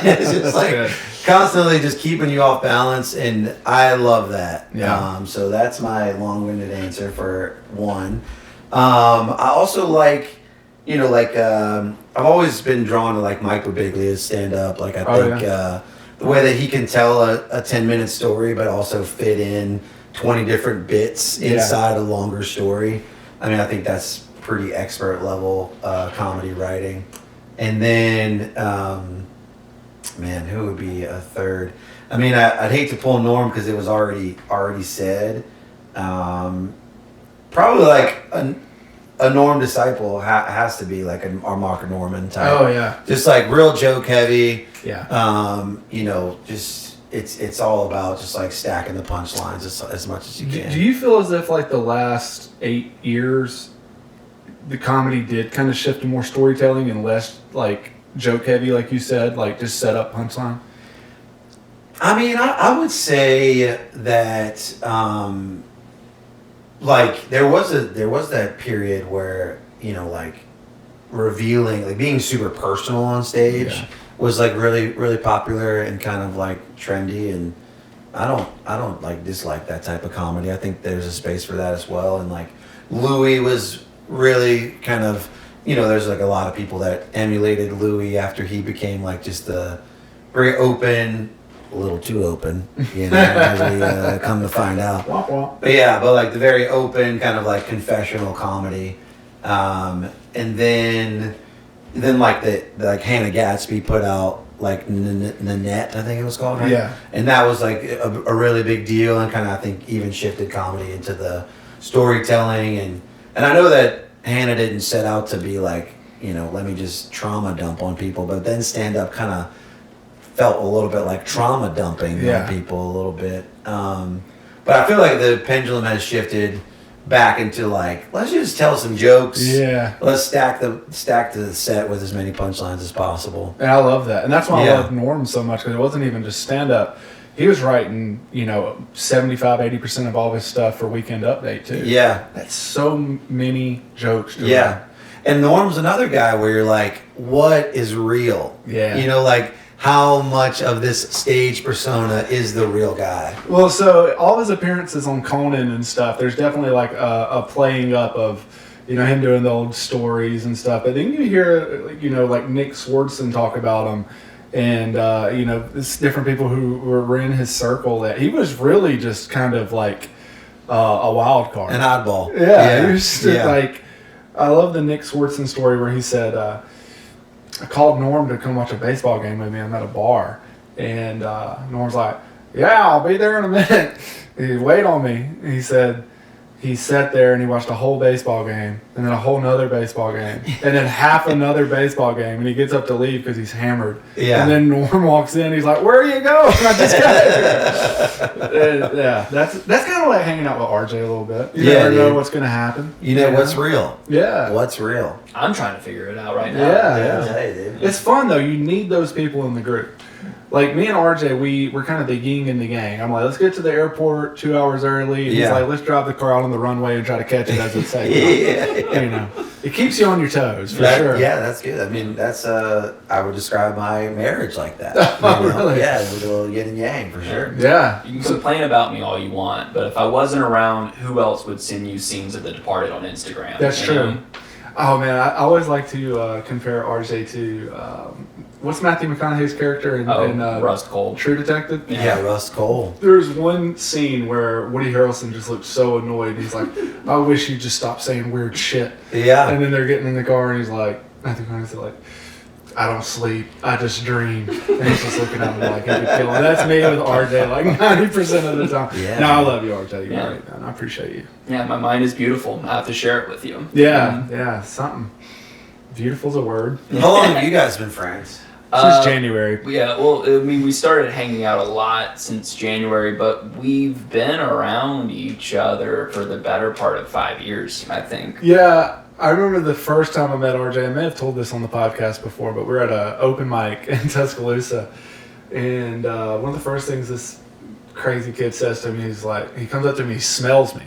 It's just like good. Constantly just keeping you off balance, and I love that. Yeah. So that's my long-winded answer for one. I also like, I've always been drawn to like Mike Birbiglia's stand-up. Like I think the way that he can tell a 10-minute story, but also fit in 20 different bits inside a longer story. I mean, I think that's pretty expert level comedy writing. And then, man, who would be a third? I mean, I'd hate to pull Norm because it was already said. Probably like a Norm disciple has to be like our Mark Norman type. Oh yeah, just like real joke heavy. Yeah. Just it's all about just like stacking the punchlines as much as you can. Do you feel as if like the last 8 years, the comedy did kind of shift to more storytelling and less like joke heavy, like you said, like just set up punchline? I mean, I would say that like there was that period where like revealing, like being super personal on stage was like really really popular and kind of like trendy, and I don't like dislike that type of comedy. I think there's a space for that as well, and like Louis was really kind of, there's like a lot of people that emulated Louis after he became like just a very open, a little too open, as we come to find out. But like the very open kind of like confessional comedy. And then like like Hannah Gatsby put out like Nanette, I think it was called, right? Yeah. And that was like a really big deal, and kind of I think even shifted comedy into the storytelling. And I know that Hannah didn't set out to be like, let me just trauma dump on people, but then stand-up kind of felt a little bit like trauma dumping on people a little bit. But I feel like the pendulum has shifted back into like, let's just tell some jokes. Yeah. Let's stack the set with as many punchlines as possible. And I love that. And that's why I love Norm so much, because it wasn't even just stand-up. He was writing, 75-80% of all his stuff for Weekend Update, too. Yeah. That's so many jokes to write. Write. And Norm's another guy where you're like, what is real? Yeah. Like, how much of this stage persona is the real guy? Well, so all his appearances on Conan and stuff, there's definitely like a playing up of, him doing the old stories and stuff. But then you hear, like Nick Swardson talk about him. And, it's different people who were in his circle that he was really just kind of like a wild card. An oddball. Yeah. He was just like, I love the Nick Swardson story where he said, I called Norm to come watch a baseball game with me. I'm at a bar. And Norm's like, yeah, I'll be there in a minute. He wait on me. And he said, he sat there and he watched a whole baseball game, and then a whole nother baseball game, and then half another baseball game, and he gets up to leave because he's hammered. Yeah. And then Norm walks in, he's like, "Where are you going?" I just got here. Yeah, that's kind of like hanging out with RJ a little bit. You never know what's going to happen. You know what's real. Yeah. What's real. I'm trying to figure it out right now. Yeah. Hey, dude. It's fun, though. You need those people in the group. Like, me and RJ, we're kind of the yin and the yang. I'm like, let's get to the airport 2 hours early. And he's like, let's drive the car out on the runway and try to catch it as it's safe. You know, it keeps you on your toes, for sure. Yeah, that's good. I mean, that's, I would describe my marriage like that. Really? Yeah, with a little yin and yang, for sure. Yeah. You can complain about me all you want, but if I wasn't around, who else would send you scenes of The Departed on Instagram? That's true. Oh, man, I always like to compare RJ to, what's Matthew McConaughey's character in Rust Cole. True Detective? Yeah, Rust Cole. There's one scene where Woody Harrelson just looks so annoyed. He's like, I wish you'd just stop saying weird shit. Yeah. And then they're getting in the car and he's like, Matthew McConaughey's like, I don't sleep, I just dream. And he's just looking at me like he could kill him. That's me with RJ like 90% of the time. Yeah. No, I love you, RJ. You're great, man. I appreciate you. Yeah, my mind is beautiful. I have to share it with you. Yeah, something. Beautiful's a word. How long have you guys been friends? Since January. Yeah, well, I mean, we started hanging out a lot since January, but we've been around each other for the better part of 5 years, I think. Yeah, I remember the first time I met RJ. I may have told this on the podcast before, but we're at an open mic in Tuscaloosa, and one of the first things this crazy kid says to me, he's like, he comes up to me, he smells me.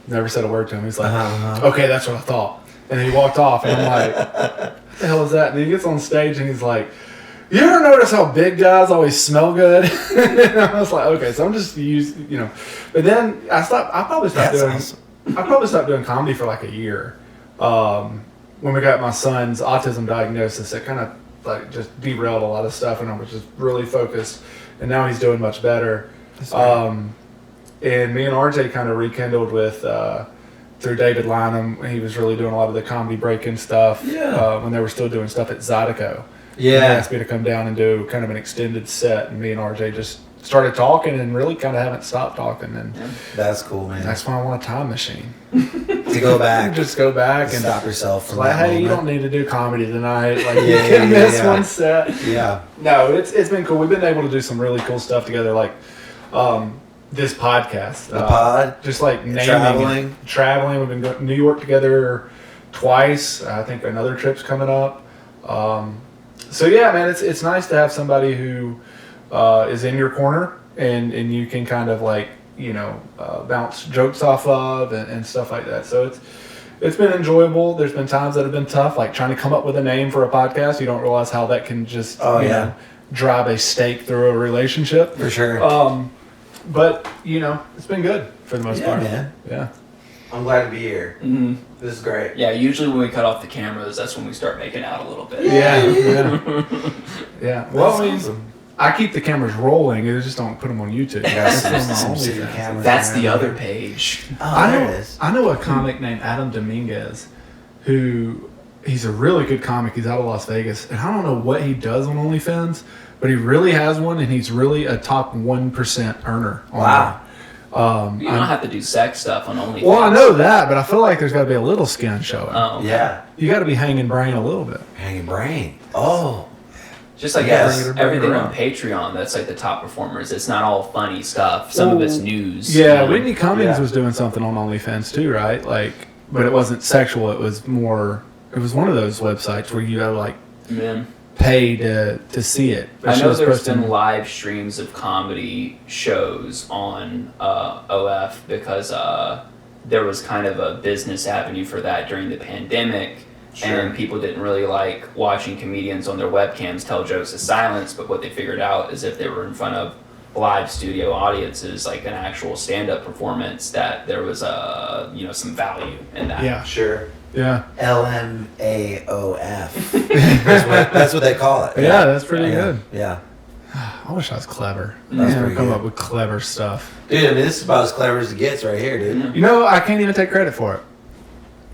Never said a word to him. He's like, okay, that's what I thought. And he walked off, and I'm like, what the hell is that? And he gets on stage, and he's like, you ever notice how big guys always smell good? And I was like, okay, so I'm just used, you know. But then I probably stopped doing comedy for like a year. When we got my son's autism diagnosis, it kind of like just derailed a lot of stuff, and I was just really focused. And now he's doing much better. And me and RJ kind of rekindled with through David Lynham. He was really doing a lot of the comedy break-in stuff when they were still doing stuff at Zydeco. Yeah, he asked me to come down and do kind of an extended set, and me and RJ just started talking and really kind of haven't stopped talking. And that's cool, man. That's why I want a time machine to go back. Just go back and stop yourself from like, that hey, moment. you don't need to do comedy tonight. Like you can miss one set. Yeah. No, it's been cool. We've been able to do some really cool stuff together, like this podcast. The pod. Just like naming traveling. We've been going to New York together twice. I think another trip's coming up. So yeah, man, it's nice to have somebody who is in your corner and you can kind of like, you know, bounce jokes off of and stuff like that. So it's been enjoyable. There's been times that have been tough, like trying to come up with a name for a podcast. You don't realize how that can just you know, drive a stake through a relationship. For sure. But you know, it's been good for the most part. Man. Yeah. I'm glad to be here. Mm-hmm. This is great. Yeah, usually when we cut off the cameras, that's when we start making out a little bit. Yeah. Well, I mean, I keep the cameras rolling. I just don't put them on YouTube. That's the other page. Oh, there it is. I know a comic named Adam Dominguez who he's a really good comic. He's out of Las Vegas. And I don't know what he does on OnlyFans, but he really has one, and he's really a top 1% earner. Wow. You don't have to do sex stuff on OnlyFans. Well, I know that, but I feel like there's got to be a little skin showing. Oh, okay. Yeah. You got to be hanging brain a little bit. Hanging brain. Oh. Just like everything on Patreon, that's like the top performers. It's not all funny stuff. Some of it's news. Yeah, Whitney Cummings was doing something on OnlyFans too, right? Like, but it wasn't sexual. It was more. It was one of those websites where you had to like pay to see it. But I know there's been live streams of comedy shows on OF because there was kind of a business avenue for that during the pandemic. Sure. And people didn't really like watching comedians on their webcams tell jokes in silence, but what they figured out is if they were in front of live studio audiences, like an actual stand-up performance, that there was some value in that. Yeah, sure. Yeah. LMAOF. That's what they call it. Yeah, that's pretty good. Yeah. I wish I was clever. That's I come up with clever stuff. Dude, I mean, this is about as clever as it gets right here, dude. You know, I can't even take credit for it.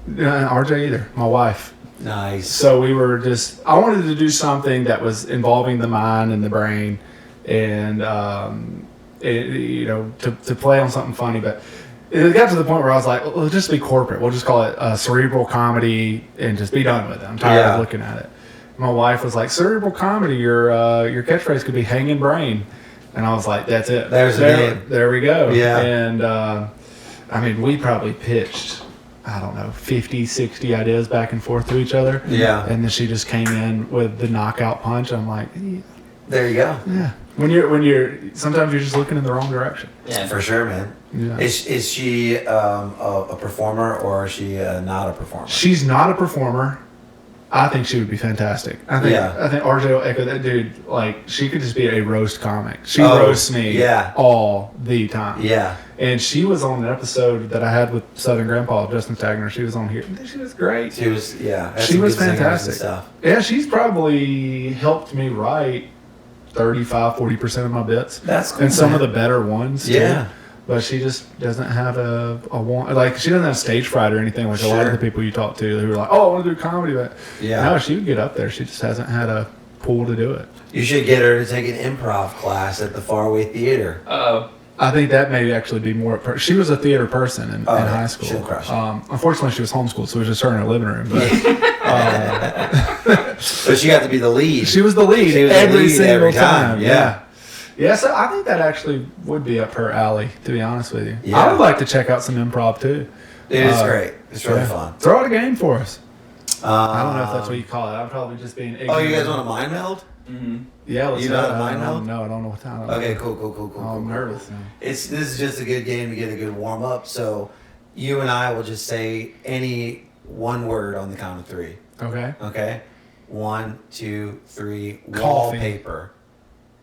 RJ either, my wife. Nice. So we were I wanted to do something that was involving the mind and the brain, and to play on something funny. But it got to the point where I was like, well, let's just be corporate. We'll just call it cerebral comedy and just be done with it. I'm tired of looking at it. My wife was like, cerebral comedy, your catchphrase could be hanging brain. And I was like, that's it. There we go. Yeah. And, I mean, we probably pitched, I don't know, 50, 60 ideas back and forth to each other. Yeah. And then she just came in with the knockout punch. I'm like, there you go. Yeah. When you're sometimes you're just looking in the wrong direction. Yeah, for sure, man. Yeah. Is she a performer or is she not a performer? She's not a performer. I think she would be fantastic. I think RJ will echo that, dude. Like, she could just be a roast comic. She roasts me all the time. Yeah. And she was on an episode that I had with Southern Grandpa, Justin Stagner. She was on here. She was great. She was fantastic. Yeah, she's probably helped me write 35-40% of my bits. That's cool. And some of the better ones, yeah. too. But she just doesn't have a like, she doesn't have stage fright or anything like a lot of the people you talk to who are like, oh, I want to do comedy. But no, she would get up there. She just hasn't had a pool to do it. You should get her to take an improv class at the Faraway Theater. I think that may actually be more. She was a theater person in high school. She'll crush it. Unfortunately, she was homeschooled, so it was just her in her living room. But, but she got to be the lead. She was the lead every single time. Yeah. Yeah, so I think that actually would be up her alley, to be honest with you. Yeah. I would like to check out some improv, too. It is great. It's really fun. Throw out a game for us. I don't know if that's what you call it. I'm probably just being ignorant. Oh, you guys want a mind meld? Mm-hmm. Yeah, let's you know how to mind meld? No, I don't know what time. Okay, cool. I'm nervous now. This is just a good game to get a good warm up. So you and I will just say any one word on the count of three. Okay? 1, 2, 3. Coffee.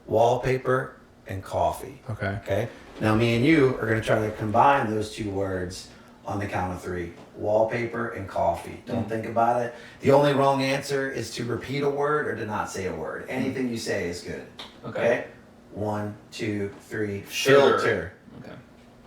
Wallpaper and coffee. Okay. Now me and you are going to try to combine those two words on the count of three. Wallpaper and coffee. Don't think about it. The only wrong answer is to repeat a word or to not say a word. Anything you say is good. Okay? 1, 2, 3. Sugar. Filter. Okay.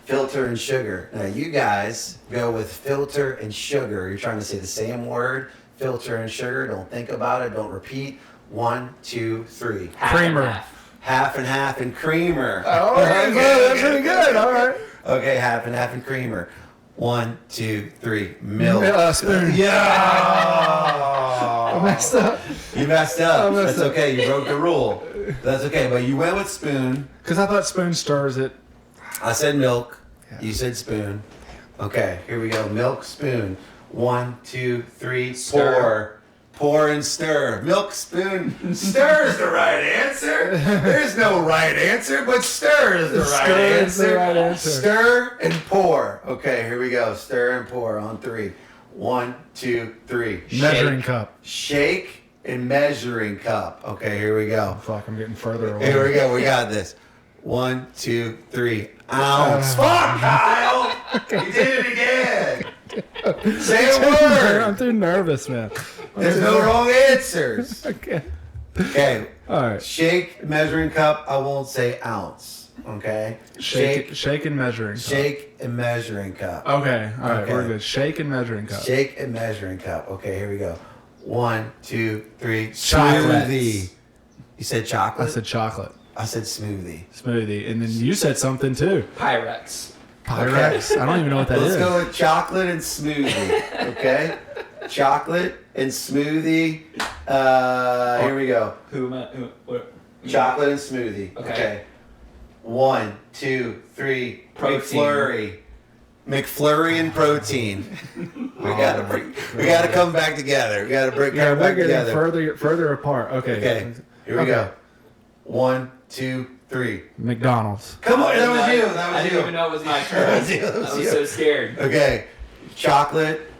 Filter and sugar. Now you guys go with filter and sugar. You're trying to say the same word. Filter and sugar. Don't think about it. Don't repeat. 1, 2, 3. Creamer. Half and half and creamer. Oh, that's pretty good. All right. Okay, half and half and creamer. 1, 2, 3. Milk. Spoon. Yeah. I messed up. You messed up. That's okay. You broke the rule. That's okay. But you went with spoon. Because I thought spoon stirs it. I said milk. Yeah. You said spoon. Okay, here we go. Milk, spoon. 1, 2, 3. Stir. Pour and stir. Milk, spoon. Stir is the right answer. There's no right answer, but stir is the right answer. Stir and pour. Okay, here we go. Stir and pour on 3. 1, 2, 3. Measuring cup. Shake and measuring cup. Okay, here we go. I feel like I'm getting further away. Here we go. We got this. 1, 2, 3. Ounce. Fuck, Kyle! You did it again. Say a word. I'm too nervous, man. There's no wrong answers. Okay. All right. Shake, measuring cup. I won't say ounce. Okay. Shake and measuring cup. Shake and measuring cup. Okay. All right. We're good. Shake and measuring cup. Shake and measuring cup. Okay. Here we go. 1, 2, 3. Chocolate. Smoothie. You said chocolate? I said chocolate. I said smoothie. Smoothie. And then you said something too. Pyrex. Pyrex? Okay. I don't even know what that is. Let's go with chocolate and smoothie. Okay? Chocolate and smoothie. Here we go. What? Chocolate and smoothie. Okay. 1, 2, 3. Protein. McFlurry and protein. We gotta come back together. We gotta come back together. Further apart. Okay. Here we go. 1, 2, 3. McDonald's. Come on, that was you. I didn't even know it was my turn. I was so scared. Okay. Chocolate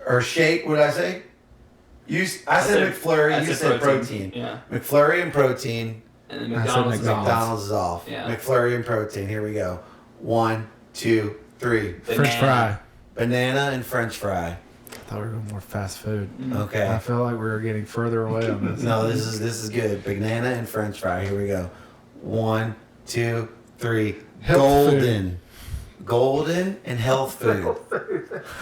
or shake, what did I say? I said McFlurry, you said protein. Yeah. McFlurry and protein. And then McDonald's is off. Yeah. McFlurry and protein. Here we go. 1, 2, 3. French fry. Banana and French fry. I thought we were going more fast food. Okay. I feel like we were getting further away on this. No, this is good. Banana and French fry. Here we go. 1, 2, 3. Golden. Golden and health food.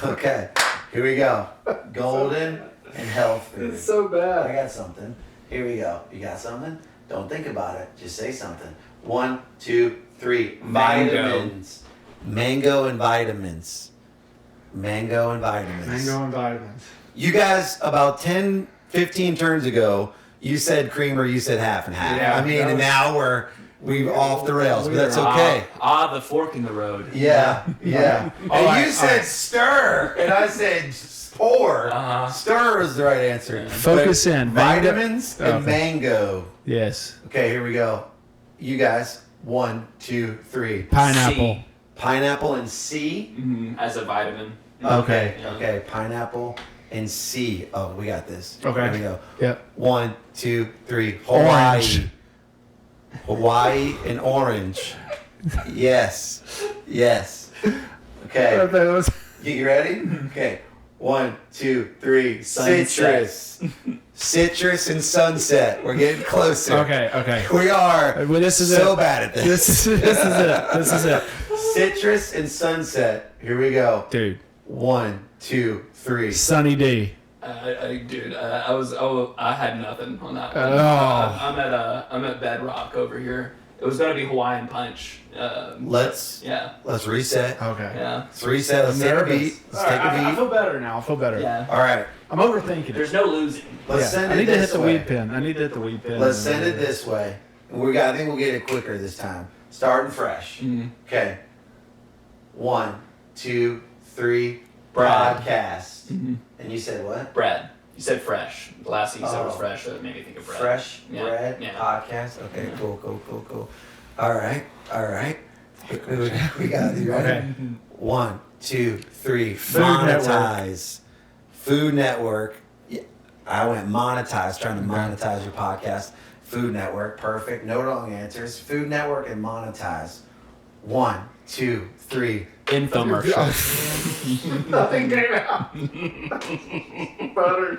Okay. Here we go. Golden and health food. It's so bad. I got something. Here we go. You got something? Don't think about it. Just say something. 1, 2, 3. Mango. Vitamins. Mango and vitamins. Mango and vitamins. Mango and vitamins. You guys, about 10, 15 turns ago, you said creamer, you said half and half. Yeah, I mean, and now we're off the rails, but that's okay. The fork in the road. Yeah. And you said stir, and I said pour. Stir is the right answer. Focus But in. Vitamins and Okay. mango. Yes. Okay, here we go. You guys, 1, 2, 3. Pineapple. C. Pineapple and C. As a vitamin. Okay. Yeah. Okay. Pineapple and C. Oh, we got this. Okay. Here we go. Yep. 1, 2, 3. Hawaii. Orange. Hawaii and orange. Yes. Okay. You ready? Okay. 1, 2, 3. Sunset. Citrus and sunset. We're getting closer. Okay. We are Well, this is so it. bad at this. This is it. Citrus and sunset. Here we go. Dude. 1, 2, 3. Sunny D. Dude, I had nothing on that one. Oh. I'm at Bedrock over here. It was gonna be Hawaiian Punch. Let's reset. Okay. Yeah. Let's reset. Let's take a beat. Let's take a I beat. feel better now. I feel better. Yeah. All right. I'm overthinking it. There's no losing. Let's send I it need to hit this the way. weed pin. I Let's send it this way. And I think we'll get it quicker this time. Starting fresh. Okay. 1, 2, 3. Brad. Broadcast. And you said what? Brad. You said fresh. The last thing you said was Oh. fresh, so it made me think of bread. Fresh Yeah. bread Yeah. podcast. Okay. Cool. All right. We got it. You ready? Okay. 1, 2, 3. Food Monetize. Food Network. Yeah, I went monetize, trying to monetize your podcast. Food Network. Perfect. No wrong answers. Food Network and monetize. 1, 2, 3. Infomercial. Nothing came out. Sputtered.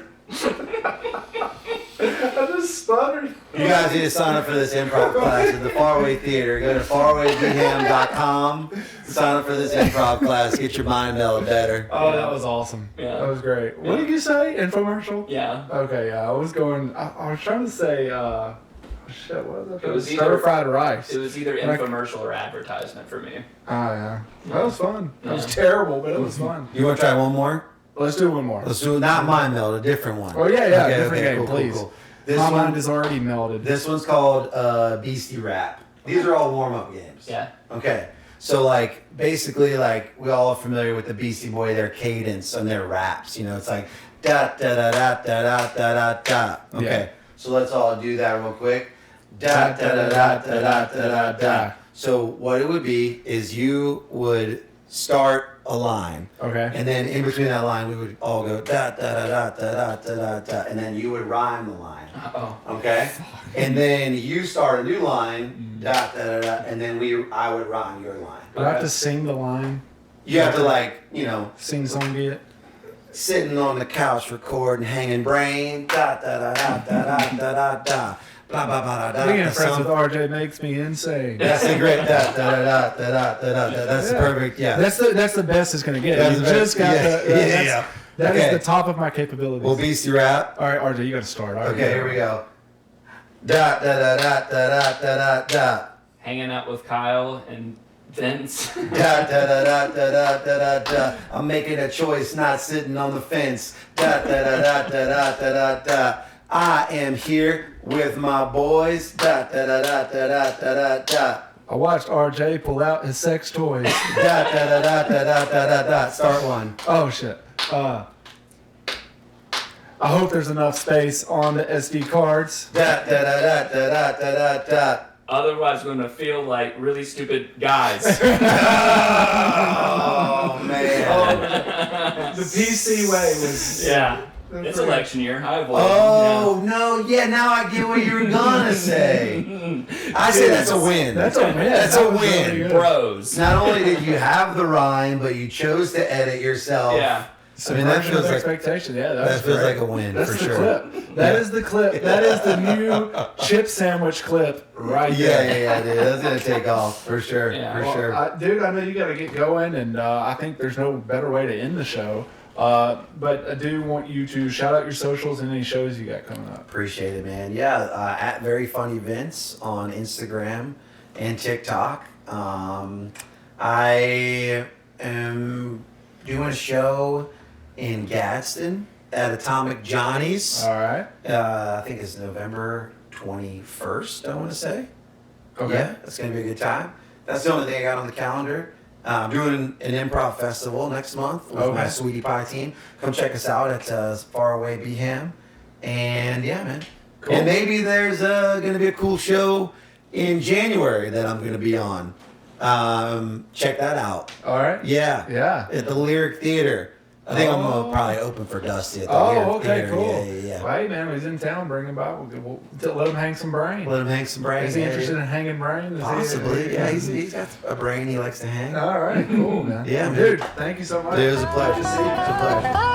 I just sputtered. You guys need to sign up for this improv class at the Faraway Theater. Go to farawaybham.com. Sign up for this improv class. Get your mind melted better. Oh, that was awesome. Yeah. That was great. What did you say? Infomercial? Yeah. Okay, yeah. I was trying to say, shit, what was that? It was Stir fried rice. It was either And I- infomercial or advertisement for me. Oh, yeah. That was fun. That was Yeah. terrible, but it was fun. You want to try one more? Let's do one more. Let's do not mind melt, a different one. Oh, yeah, different game, please. Cool. This My one, mind is already melted. this one's called Beastie Rap. These are all warm-up games. Yeah. Okay. So, basically, we all are familiar with the Beastie Boy, their cadence and their raps. You know, it's like da da da da da da da da da. Okay. Yeah. So let's all do that real quick. Da da da da da da da da da. So what it would be is you would start a line. Okay. And then in between that line, we would all go da da da da da da da da da, and then you would rhyme the line. Oh. Okay. And then you start a new line, da da da da, and then I would rhyme your line. Do I have to sing the line? You have to Sing song it? sitting on the couch recording, hanging brain, da da da da da da da da da. Blah, blah, blah, da, Being da, friends some- with RJ makes me insane. That's the great da da da da da da da da. That's Yeah. perfect. Yeah. That's the best it's gonna get. That's You the best. just got Yeah. That is Okay. the top of my capabilities. Well, Beastie Rap. All right, RJ, you got to start. All right, Okay, here we go. Da da da da da da da da da. Hanging out with Kyle and Vince. Da da da da da da da da da. I'm making a choice, not sitting on the fence. Da da da da da da da da da. I am here with my boys. Da da da da da da da da da. I watched RJ pull out his sex toys. Da da da da da da da da da. Start one. Oh shit. I hope there's enough space on the SD cards. Da da da da da da da da da. Otherwise, we're gonna feel like really stupid guys. Oh man. The PC way was. Yeah. It's election year. I avoid. Oh no! Yeah, now I get what you were gonna say. I say that's a win. That's a win. That's That a was really win. good. Bros. Not only did you have the rhyme, but you chose to edit yourself. Yeah. I mean, that Subversion feels of like expectation. Yeah, that that's feels great. like a win That's for the sure. clip. That is the clip. That is the new chip sandwich clip right there. Yeah, dude. That's gonna take off for sure. Yeah. For Well, sure. Dude, I know you got to get going, and I think there's no better way to end the show. But I do want you to shout out your socials and any shows you got coming up. Appreciate it, man. Yeah, at Very Funny Vince on Instagram and TikTok. I am doing a show in Gadsden at Atomic Johnny's. All right. I think it's November 21st, I want to say. Okay. Yeah, that's going to be a good time. That's the only thing I got on the calendar. I'm doing an improv festival next month with my Sweetie Pie team. Come check us out at Faraway Beham. And yeah, man. Cool. And maybe there's going to be a cool show in January that I'm going to be on. Check that out. All right. Yeah. Yeah. At the Lyric Theater. I think I'm going to probably open for Dusty at the Lyric Theater. Cool. Yeah. Well, hey, man, he's in town. Bring him by. We'll let him hang some brain. Let him hang some brain. Is he interested in hanging brain? Possibly. Yeah, he's got a brain he likes to hang. All right. Cool, man. Yeah, man. Dude, thank you so much. It was a pleasure. Good to see you. It was a pleasure.